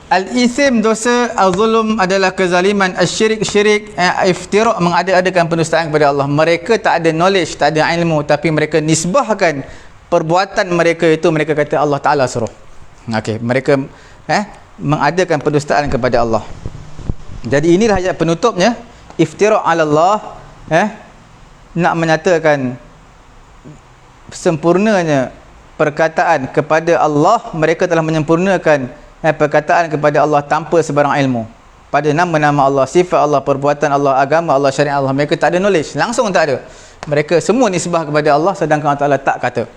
Al-ithim, dosa. Al-zulum adalah kezaliman. Al-syirik, syirik. Iftira', mengada-adakan pendustaan kepada Allah. Mereka tak ada knowledge, tak ada ilmu, tapi mereka nisbahkan perbuatan mereka itu, mereka kata Allah Ta'ala suruh. Okey, mereka mengadakan pendustaan kepada Allah. Jadi inilah ayat penutupnya. Iftira' ala Allah, nak menyatakan sempurnanya perkataan kepada Allah. Mereka telah menyempurnakan perkataan kepada Allah tanpa sebarang ilmu pada nama-nama Allah, sifat Allah, perbuatan Allah, agama Allah, syariat Allah. Mereka tak ada knowledge, langsung tak ada. Mereka semua nisbah kepada Allah, sedangkan Allah Ta'ala tak kata.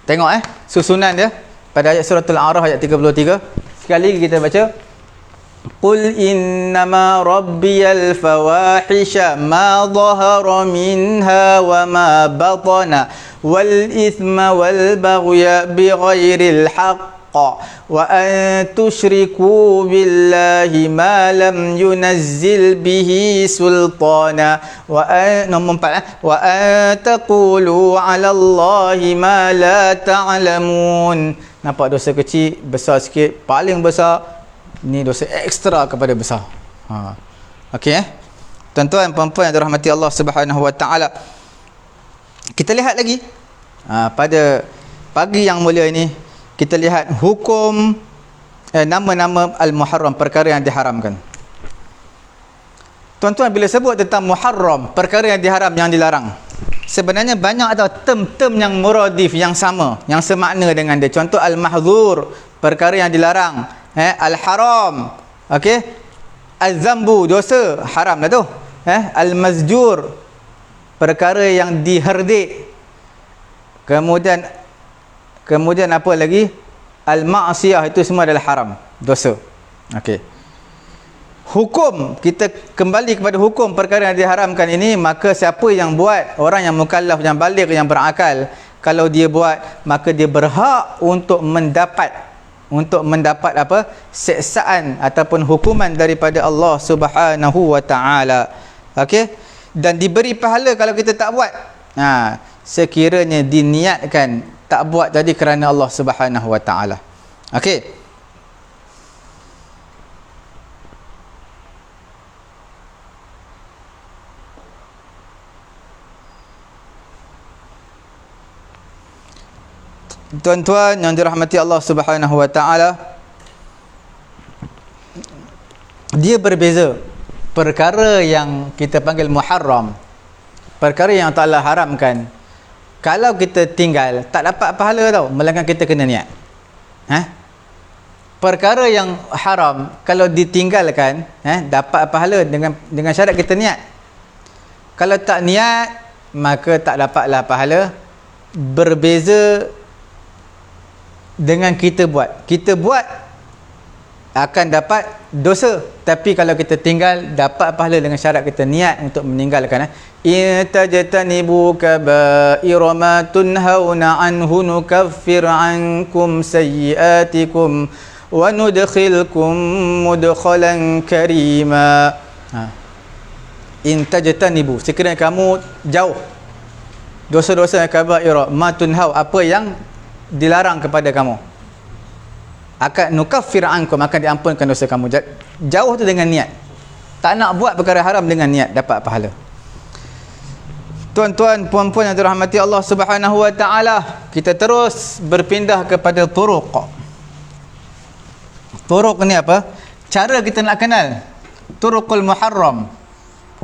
Tengok susunan dia pada ayat surah Al-A'raf ayat 33. Sekali lagi kita baca. Qul innama rabbiyal fawahisha ma zahara minha wa ma batana wal ithma wal baghya bighairil haqq wa an tusyriku billahi ma lam yunazzil bihi sultana wa nombor 4 wa an taqulu 'ala Allahi ma la ta'lamun. Nampak dosa kecil, besar sikit, paling besar. Ini dosa ekstra kepada besar. Okey tuan-tuan puan-puan yang dirahmati Allah Subhanahu wa taala. Kita lihat lagi pada pagi yang mulia ini, kita lihat hukum nama-nama al-muharram, perkara yang diharamkan. Tuan-tuan, bila sebut tentang muharram, perkara yang diharam, yang dilarang, sebenarnya banyak atau term-term yang muradif, yang sama, yang semakna dengan dia. Contoh al-mahzur, perkara yang dilarang. Al-haram, okey, az-zambu, dosa, haram lah tu. Al-mazjur, perkara yang diherdik. Kemudian apa lagi? Al-ma'siyah, itu semua adalah haram, dosa. Okey. Hukum, kita kembali kepada hukum perkara yang diharamkan ini. Maka siapa yang buat, orang yang mukallaf, yang baligh, yang berakal, kalau dia buat, maka dia berhak untuk mendapat apa? Siksaan ataupun hukuman daripada Allah Subhanahu wa taala. Okey? Dan diberi pahala kalau kita tak buat. Sekiranya diniatkan tak buat tadi kerana Allah Subhanahu wa taala. Okey. Tuan-tuan yang dirahmati Allah Subhanahu wa taala, dia berbeza. Perkara yang kita panggil muharram, perkara yang Allah haramkan, kalau kita tinggal tak dapat pahala tau, melainkan kita kena niat. Perkara yang haram kalau ditinggalkan, dapat pahala dengan syarat kita niat. Kalau tak niat, maka tak dapatlah pahala. Berbeza dengan kita buat. Kita buat akan dapat dosa, tapi kalau kita tinggal dapat pahala dengan syarat kita niat untuk meninggalkan. In tajtanibu kaba'ira ma tunhauna anhu nukaffir ankum sayyi'atikum wa nudkhilkum mudkhalan karima. In tajtanibu, sekiranya kamu jauh dosa-dosa kaba'ira ma tunhau, apa yang dilarang kepada kamu, akan nukaffir ankum, akan diampunkan dosa kamu. Jauh tu dengan niat. Tak nak buat perkara haram dengan niat, dapat pahala. Tuan-tuan, puan-puan yang dirahmati Allah Subhanahu wa taala, kita terus berpindah kepada turuq. Turuq ni apa? Cara kita nak kenal turuqul muharram.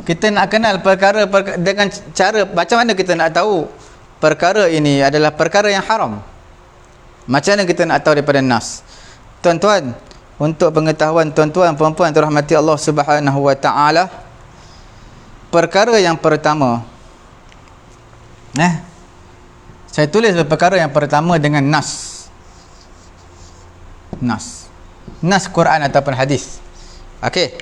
Kita nak kenal perkara dengan cara macam mana kita nak tahu perkara ini adalah perkara yang haram. Macam mana kita nak tahu daripada nas? Tuan-tuan, untuk pengetahuan tuan-tuan puan-puan dirahmati Allah Subhanahu wa taala, perkara yang pertama, saya tulis perkara yang pertama dengan nas. Nas Quran ataupun hadis. Okey.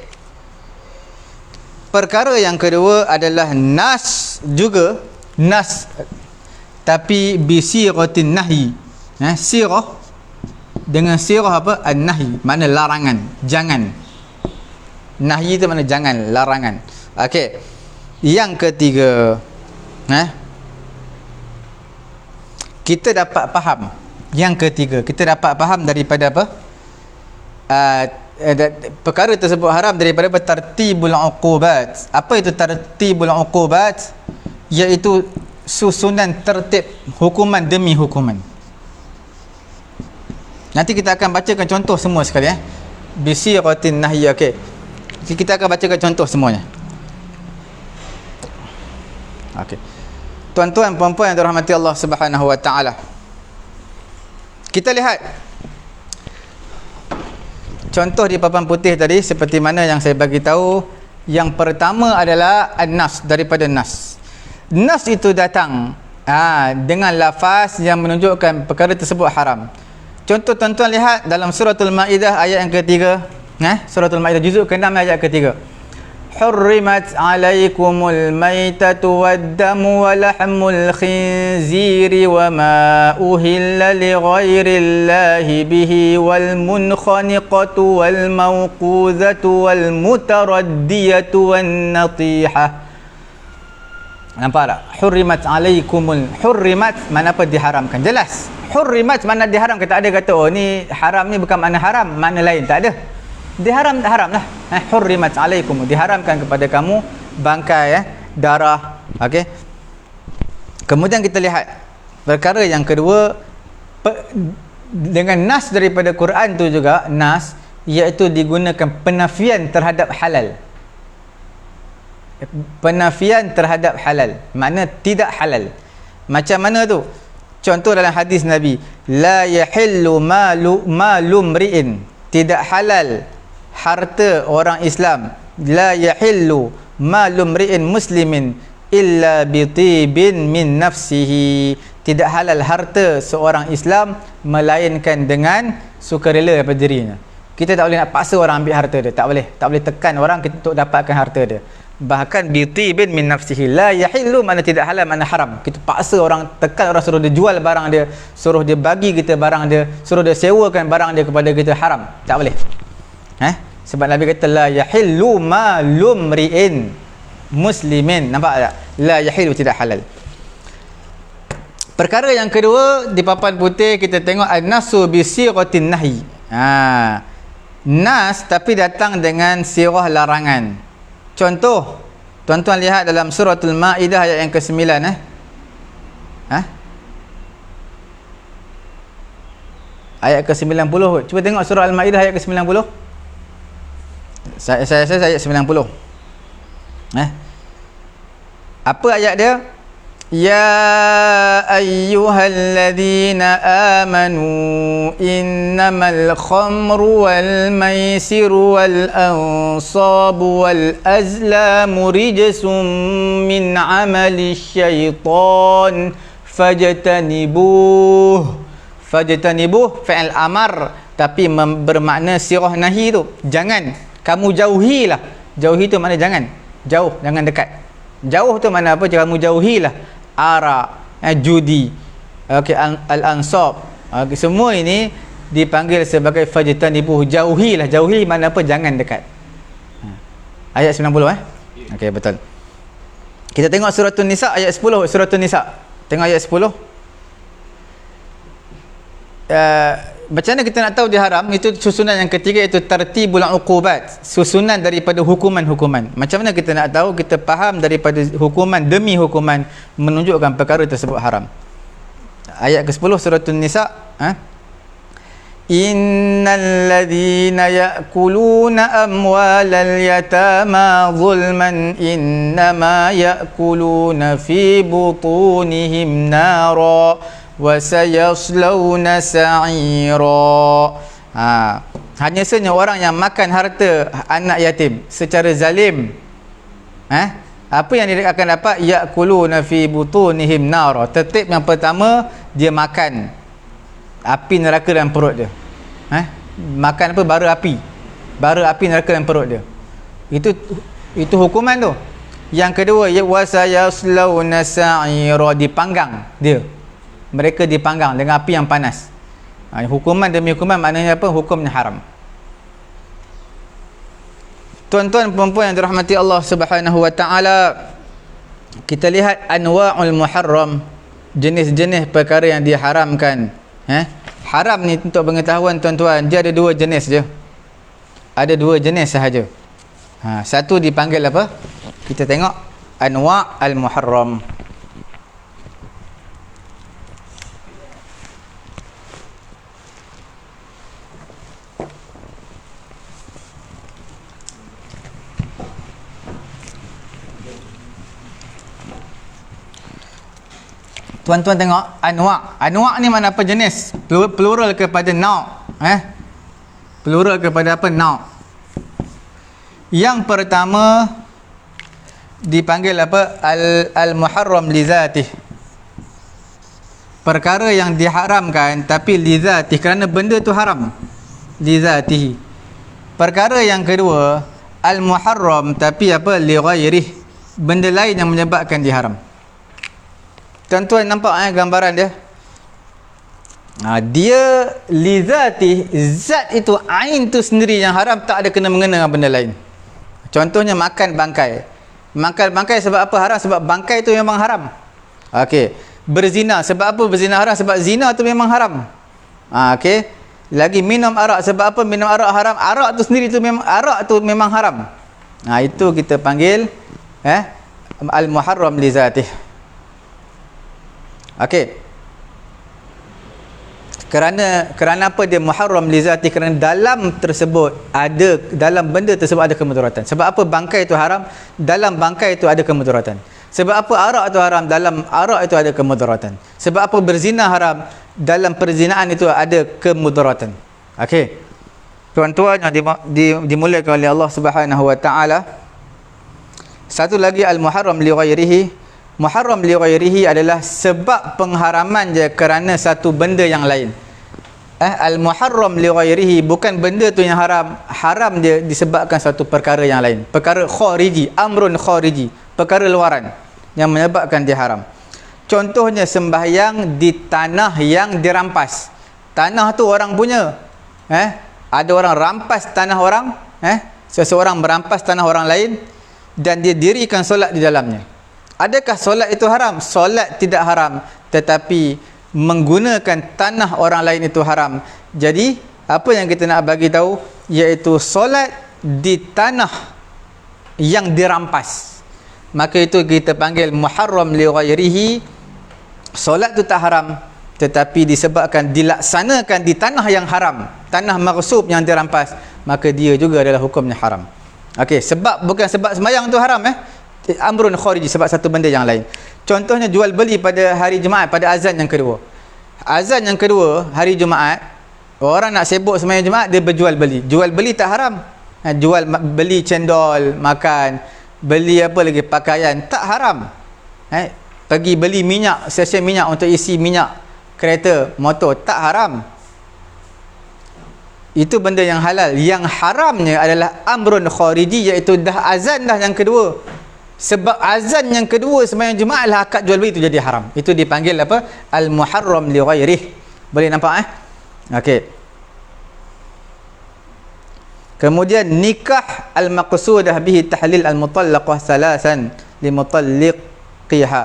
Perkara yang kedua adalah nas juga, nas tapi bisiratin nahi. Sirah dengan sirah apa? An-nahi, makna larangan, jangan. Nahi itu makna jangan, larangan. Okey. Yang ketiga, kita dapat faham. Yang ketiga, kita dapat faham daripada apa? Perkara tersebut haram daripada tartibul uqubat. Apa itu tartibul uqubat? Iaitu susunan tertib hukuman demi hukuman. Nanti kita akan bacakan contoh semua sekali, bisiratin nahi. Okey, kita akan bacakan contoh semuanya. Okey, tuan-tuan puan-puan yang dirahmati Allah Subhanahu wa taala, kita lihat contoh di papan putih tadi. Seperti mana yang saya bagi tahu, yang pertama adalah an-nas, daripada nas. Nas itu datang dengan lafaz yang menunjukkan perkara tersebut haram. Contoh tuan-tuan lihat dalam suratul Maidah ayat yang ketiga, suratul Maidah juzuk ke-6 ayat ketiga. Hurrimat alaikumul maitatu wad-damu wa lahmul khinziri wa ma uhilla li ghairillahi bihi wal munkhaniqatu wal mawqudhatu wal mutaraddiyatu wan natihah. Nampak tak? Hurrimat alaikumul, hurrimat mana apa? Diharamkan. Jelas. Hurrimat mana diharamkan. Tak ada kata oh ni haram, ni bukan makna haram, makna lain. Tak ada. Diharam, tak haram lah. Hurrimat alaikum, diharamkan kepada kamu bangkai, darah. Okey. Kemudian kita lihat perkara yang kedua, dengan nas daripada Quran tu juga, nas iaitu digunakan penafian terhadap halal. Penafian terhadap halal, makna tidak halal. Macam mana tu? Contoh dalam hadis Nabi, la yahillu malum ri'in, tidak halal harta orang Islam. La yahillu malum ri'in muslimin illa bitibin min nafsihi, tidak halal harta seorang Islam melainkan dengan sukarela daripada dirinya. Kita tak boleh nak paksa orang ambil harta dia, tak boleh tekan orang kita untuk dapatkan harta dia. Bahkan bitibin min nafsihi, la yahillu mana tidak halal, mana haram. Kita paksa orang, tekan orang, suruh dia jual barang dia, suruh dia bagi kita barang dia, suruh dia sewakan barang dia kepada kita, haram. Tak boleh. Sebab Nabi kata la yahillu malum ri'in muslimin. Nampak tak? La yahillu, tidak halal. Perkara yang kedua di papan putih, kita tengok an-nasu bi siratin nahi. Nas tapi datang dengan sirah larangan. Contoh, tuan-tuan lihat dalam suratul Maidah ayat yang ke-9. ayat ke-90. Cuba tengok surah Al-Maidah ayat ke-90. Saya ayat 90. Apa ayat dia? Ya ayyuhalladzina amanu innamal khamru wal maisiru wal ansabu wal azlamu rijsum min amali syaitan fajtanibuh. Fajtanibuh fi'il amar tapi bermakna sirah nahi tu. Jangan, kamu jauhilah. Jauhi tu makna jangan. Jauh, jangan dekat. Jauh tu mana apa? Kamu jauhilah arak, judi, al-ansab. Semua ini dipanggil sebagai fajtanibuh. Jauhilah. Jauhi mana apa? Jangan dekat. Ayat 90 Okey, betul. Kita tengok surah An-Nisa ayat 10. Surah An-Nisa. Tengok ayat 10. Macam mana kita nak tahu dia haram? Itu susunan yang ketiga, iaitu tartibul uqubat, susunan daripada hukuman-hukuman. Macam mana kita nak tahu? Kita faham daripada hukuman demi hukuman menunjukkan perkara tersebut haram. Ayat ke-10 surah An-Nisa. Innal ladzina ya'kuluna amwalal yatama zulman innama ya'kuluna fi butunihim nara wa sayaslawna sa'ira. Hanya saja orang yang makan harta anak yatim secara zalim, apa yang dia akan dapat? Ya'kuluna fi butunihim nara. Tertib yang pertama, dia makan api neraka dalam perut dia. Makan apa? Bara api. Bara api neraka dalam perut dia. Itu hukuman tu. Yang kedua, wa sayaslawna sa'ira, dipanggang dia. Mereka dipanggang dengan api yang panas. Hukuman demi hukuman, maknanya apa? Hukumnya haram. Tuan-tuan perempuan yang dirahmati Allah Subhanahu wa taala, kita lihat anwa'ul muharram, jenis-jenis perkara yang diharamkan. Haram ni untuk pengetahuan tuan-tuan, dia ada dua jenis je. Ada dua jenis sahaja. Satu dipanggil apa? Kita tengok anwa' al-muharram. Tuan-tuan tengok anwa'. Anwa' ni mana apa? Jenis. Plural kepada nau'. Plural kepada apa? Nau'. Yang pertama dipanggil apa? Al-muharram li zatih. Perkara yang diharamkan tapi li zatih, kerana benda tu haram. Li zatih. Perkara yang kedua, al-muharram tapi apa? Li ghairih. Benda lain yang menyebabkan diharam. Tuan-tuan nampak gambaran dia? Dia li zatih, zat itu, ain tu sendiri yang haram, tak ada kena-mengena dengan benda lain. Contohnya makan bangkai. Makan bangkai sebab apa haram? Sebab bangkai tu memang haram. Okey. Berzina, sebab apa berzina haram? Sebab zina tu memang haram. Okey. Lagi minum arak, sebab apa minum arak haram? Arak tu sendiri tu memang, arak tu memang haram. Itu kita panggil al-muharram li zatih. Okey. Kerana apa dia muharram li zati? Kerana dalam benda tersebut ada kemudaratan. Sebab apa bangkai itu haram? Dalam bangkai itu ada kemudaratan. Sebab apa arak itu haram? Dalam arak itu ada kemudaratan. Sebab apa berzina haram? Dalam perzinaan itu ada kemudaratan. Okey. Tuan-tuan yang dimuliakan oleh Allah Subhanahu wa taala, satu lagi al-muharram li ghairihi. Muharram li ghairihi adalah sebab pengharaman je kerana satu benda yang lain. Al-muharram li ghairihi bukan benda tu yang haram, haram dia disebabkan satu perkara yang lain. Perkara khariji, amrun khariji, perkara luaran yang menyebabkan dia haram. Contohnya sembahyang di tanah yang dirampas. Tanah tu orang punya. Ada orang rampas tanah orang, seseorang merampas tanah orang lain dan dia dirikan solat di dalamnya. Adakah solat itu haram? Solat tidak haram, tetapi menggunakan tanah orang lain itu haram. Jadi apa yang kita nak bagi tahu, iaitu solat di tanah yang dirampas, maka itu kita panggil muharram li ghairihi. Solat tu tak haram, tetapi disebabkan dilaksanakan di tanah yang haram, tanah maghsub yang dirampas, maka dia juga adalah hukumnya haram. Okey, sebab bukan sebab sembahyang tu haram amrun khariji, sebab satu benda yang lain. Contohnya jual beli pada hari Jumaat, pada azan yang kedua. Azan yang kedua hari Jumaat, orang nak sibuk sembahyang Jumaat, dia berjual beli. Jual beli tak haram. Jual beli cendol, makan, beli apa lagi, pakaian, tak haram. Pergi beli minyak, stesen minyak untuk isi minyak kereta, motor, tak haram. Itu benda yang halal. Yang haramnya adalah amrun khariji, iaitu dah azan dah yang kedua. Sebab azan yang kedua sembahyang Jumaat lah akad jual beli itu jadi haram. Itu dipanggil apa? Al-muharram li ghairih. Boleh nampak Okey. Kemudian nikah al-maqsudah bihi tahlil al-mutallaqah salasan li mutalliqiha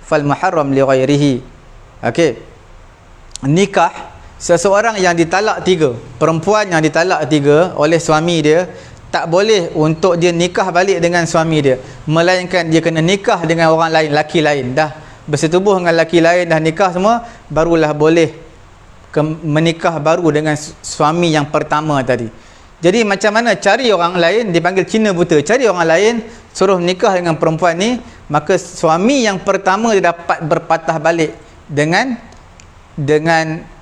fal muharram li ghairihi. Okey. Nikah seseorang yang ditalak 3, perempuan yang ditalak 3 oleh suami dia, tak boleh untuk dia nikah balik dengan suami dia, melainkan dia kena nikah dengan orang lain, laki lain. Dah bersetubuh dengan laki lain, dah nikah semua, barulah boleh menikah baru dengan suami yang pertama tadi. Jadi macam mana cari orang lain, dipanggil Cina buta, cari orang lain, suruh nikah dengan perempuan ni, maka suami yang pertama dia dapat berpatah balik dengan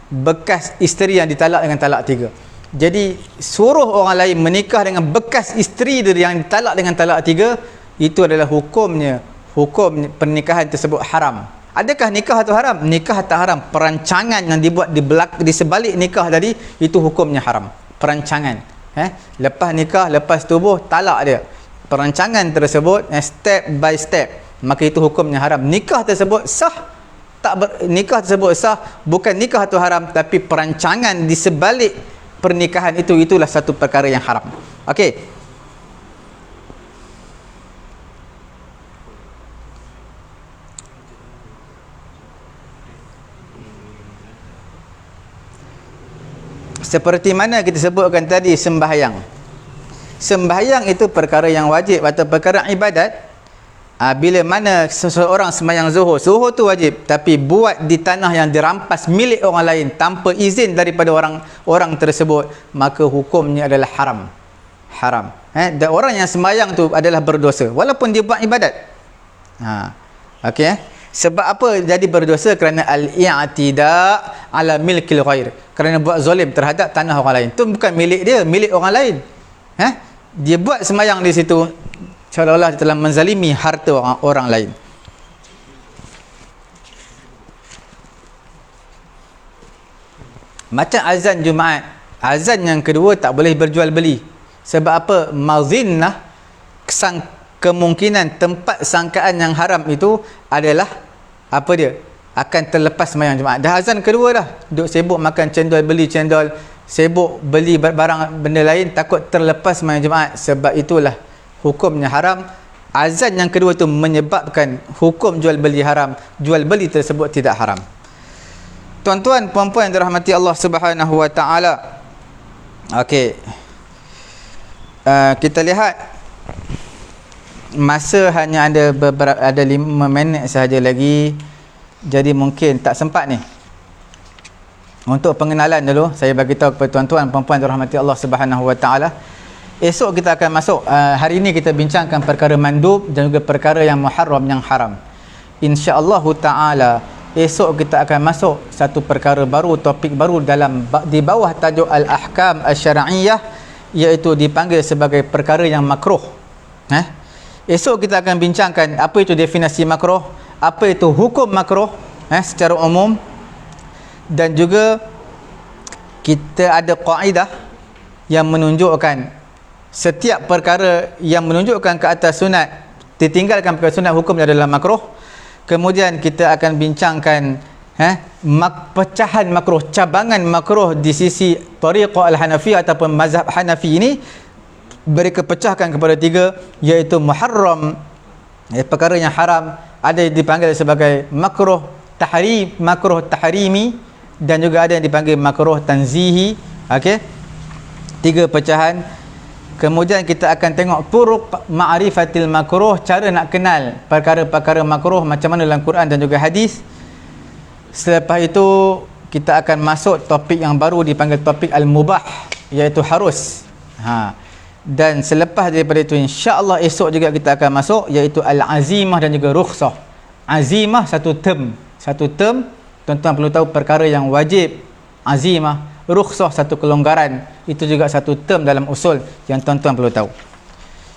bekas isteri yang ditalak dengan talak 3. Jadi suruh orang lain menikah dengan bekas isteri dia yang ditalak dengan talak 3, itu adalah hukum pernikahan tersebut haram. Adakah nikah itu haram? Nikah tak haram. Perancangan yang dibuat di sebalik nikah tadi, itu hukumnya haram. Perancangan. Lepas nikah, lepas tubuh, talak dia. Perancangan tersebut step by step, maka itu hukumnya haram. Nikah tersebut sah. Nikah tersebut sah, bukan nikah itu haram, tapi perancangan di sebalik pernikahan itulah satu perkara yang haram. Okey. Seperti mana kita sebutkan tadi, sembahyang. Sembahyang itu perkara yang wajib atau perkara ibadat. Bila mana seseorang sembahyang zuhur tu wajib, tapi buat di tanah yang dirampas milik orang lain tanpa izin daripada orang tersebut, maka hukumnya adalah haram. Dan orang yang sembahyang tu adalah berdosa walaupun dia buat ibadat. Okey. Sebab apa jadi berdosa? Kerana al-i'tida ala milkil ghair, kerana buat zalim terhadap tanah orang lain. Tu bukan milik dia, milik orang lain. Dia buat sembahyang di situ, seolah-olah dia telah menzalimi harta orang lain. Macam azan Jumaat, azan yang kedua tak boleh berjual beli. Sebab apa? Mazinnah, kemungkinan tempat sangkaan yang haram itu adalah apa dia? Akan terlepas sembahyang Jumaat. Dah azan kedua dah, duduk sibuk makan cendol, beli cendol, sibuk beli barang benda lain, takut terlepas sembahyang Jumaat. Sebab itulah hukumnya haram. Azan yang kedua itu menyebabkan hukum jual beli haram. Jual beli tersebut tidak haram. Tuan-tuan, puan-puan yang dirahmati Allah Subhanahu wa taala. Okey. Kita lihat masa hanya ada 5 minit sahaja lagi. Jadi mungkin tak sempat ni. Untuk pengenalan dulu, saya bagi tahu kepada tuan-tuan, puan-puan yang dirahmati Allah Subhanahu wa taala. Esok kita akan masuk, hari ini kita bincangkan perkara mandub dan juga perkara yang muharram, yang haram. InsyaAllah ta'ala esok kita akan masuk satu perkara baru, topik baru di bawah tajuk Al-Ahkam Al-Syara'iyah, iaitu dipanggil sebagai perkara yang makruh. Esok kita akan bincangkan apa itu definisi makruh, apa itu hukum makruh secara umum, dan juga kita ada kaedah yang menunjukkan setiap perkara yang menunjukkan ke atas sunat, ditinggalkan perkara sunat, hukumnya adalah makruh. Kemudian kita akan bincangkan pecahan makruh, cabangan makruh di sisi tariqah al-Hanafiyah ataupun mazhab Hanafi ini. Mereka pecahkan kepada 3, iaitu muharram, perkara yang haram, ada yang dipanggil sebagai makruh tahrimi, dan juga ada yang dipanggil makruh tanzihi. Okey, 3 pecahan. Kemudian kita akan tengok turuq ma'rifatil makruh, cara nak kenal perkara-perkara makruh macam mana dalam Quran dan juga hadis. Selepas itu kita akan masuk topik yang baru dipanggil topik al-mubah, iaitu harus. Dan selepas daripada itu insya-Allah esok juga kita akan masuk iaitu al-azimah dan juga rukhsah. Azimah satu term. Tuan-tuan perlu tahu perkara yang wajib. Azimah, rukhsah satu kelonggaran. Itu juga satu term dalam usul yang tuan-tuan perlu tahu.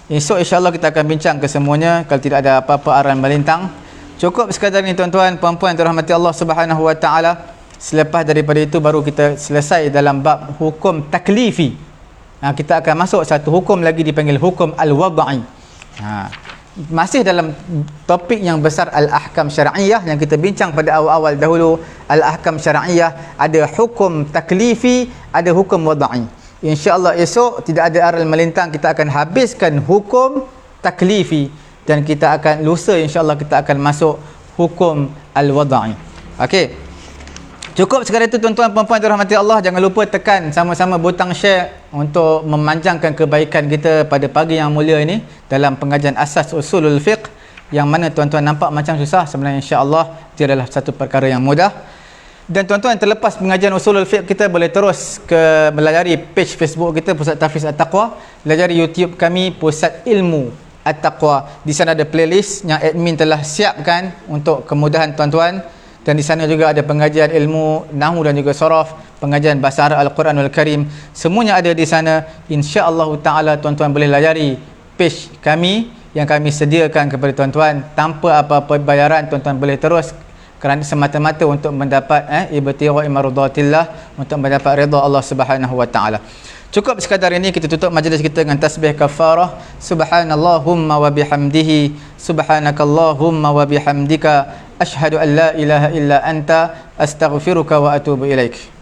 Esok insya-Allah kita akan bincang kesemuanya kalau tidak ada apa-apa arahan melintang. Cukup sekadar ini tuan-tuan, puan-puan dirahmati Allah Subhanahu wa taala. Selepas daripada itu baru kita selesai dalam bab hukum taklifi. Kita akan masuk satu hukum lagi dipanggil hukum al-wad'i. Masih dalam topik yang besar al-ahkam syar'iyah yang kita bincang pada awal-awal dahulu. Al-ahkam syar'iyah ada hukum taklifi, ada hukum wad'i. Insya-Allah esok tidak ada aral melintang, kita akan habiskan hukum taklifi dan kita akan lusa insya-Allah kita akan masuk hukum al-wad'i. Okey. Cukup sekadar itu tuan-tuan puan-puan dirahmati Allah. Jangan lupa tekan sama-sama butang share untuk memanjangkan kebaikan kita pada pagi yang mulia ini dalam pengajian asas usulul fiqh, yang mana tuan-tuan nampak macam susah, sebenarnya insya-Allah dia adalah satu perkara yang mudah. Dan tuan-tuan terlepas pengajian usulul fiqh, kita boleh terus ke melayari page Facebook kita Pusat Tahfiz At-Taqwa, layari YouTube kami Pusat Ilmu At-Taqwa. Di sana ada playlist yang admin telah siapkan untuk kemudahan tuan-tuan. Dan di sana juga ada pengajian ilmu nahwu dan juga saraf, pengajian bahasa Arab Al-Quranul Karim. Semuanya ada di sana. Insya-Allah taala tuan-tuan boleh layari page kami yang kami sediakan kepada tuan-tuan tanpa apa-apa bayaran. Tuan-tuan boleh terus kerana semata-mata untuk mendapat ibtigha mardatillah, untuk mendapat redha Allah Subhanahu wa taala. Cukup sekadar ini, kita tutup majlis kita dengan tasbih kafarah. Subhanallahumma wa bihamdihi, subhanakallahumma wa bihamdika, asyhadu an la ilaha illa anta, astaghfiruka wa atubu ilaik.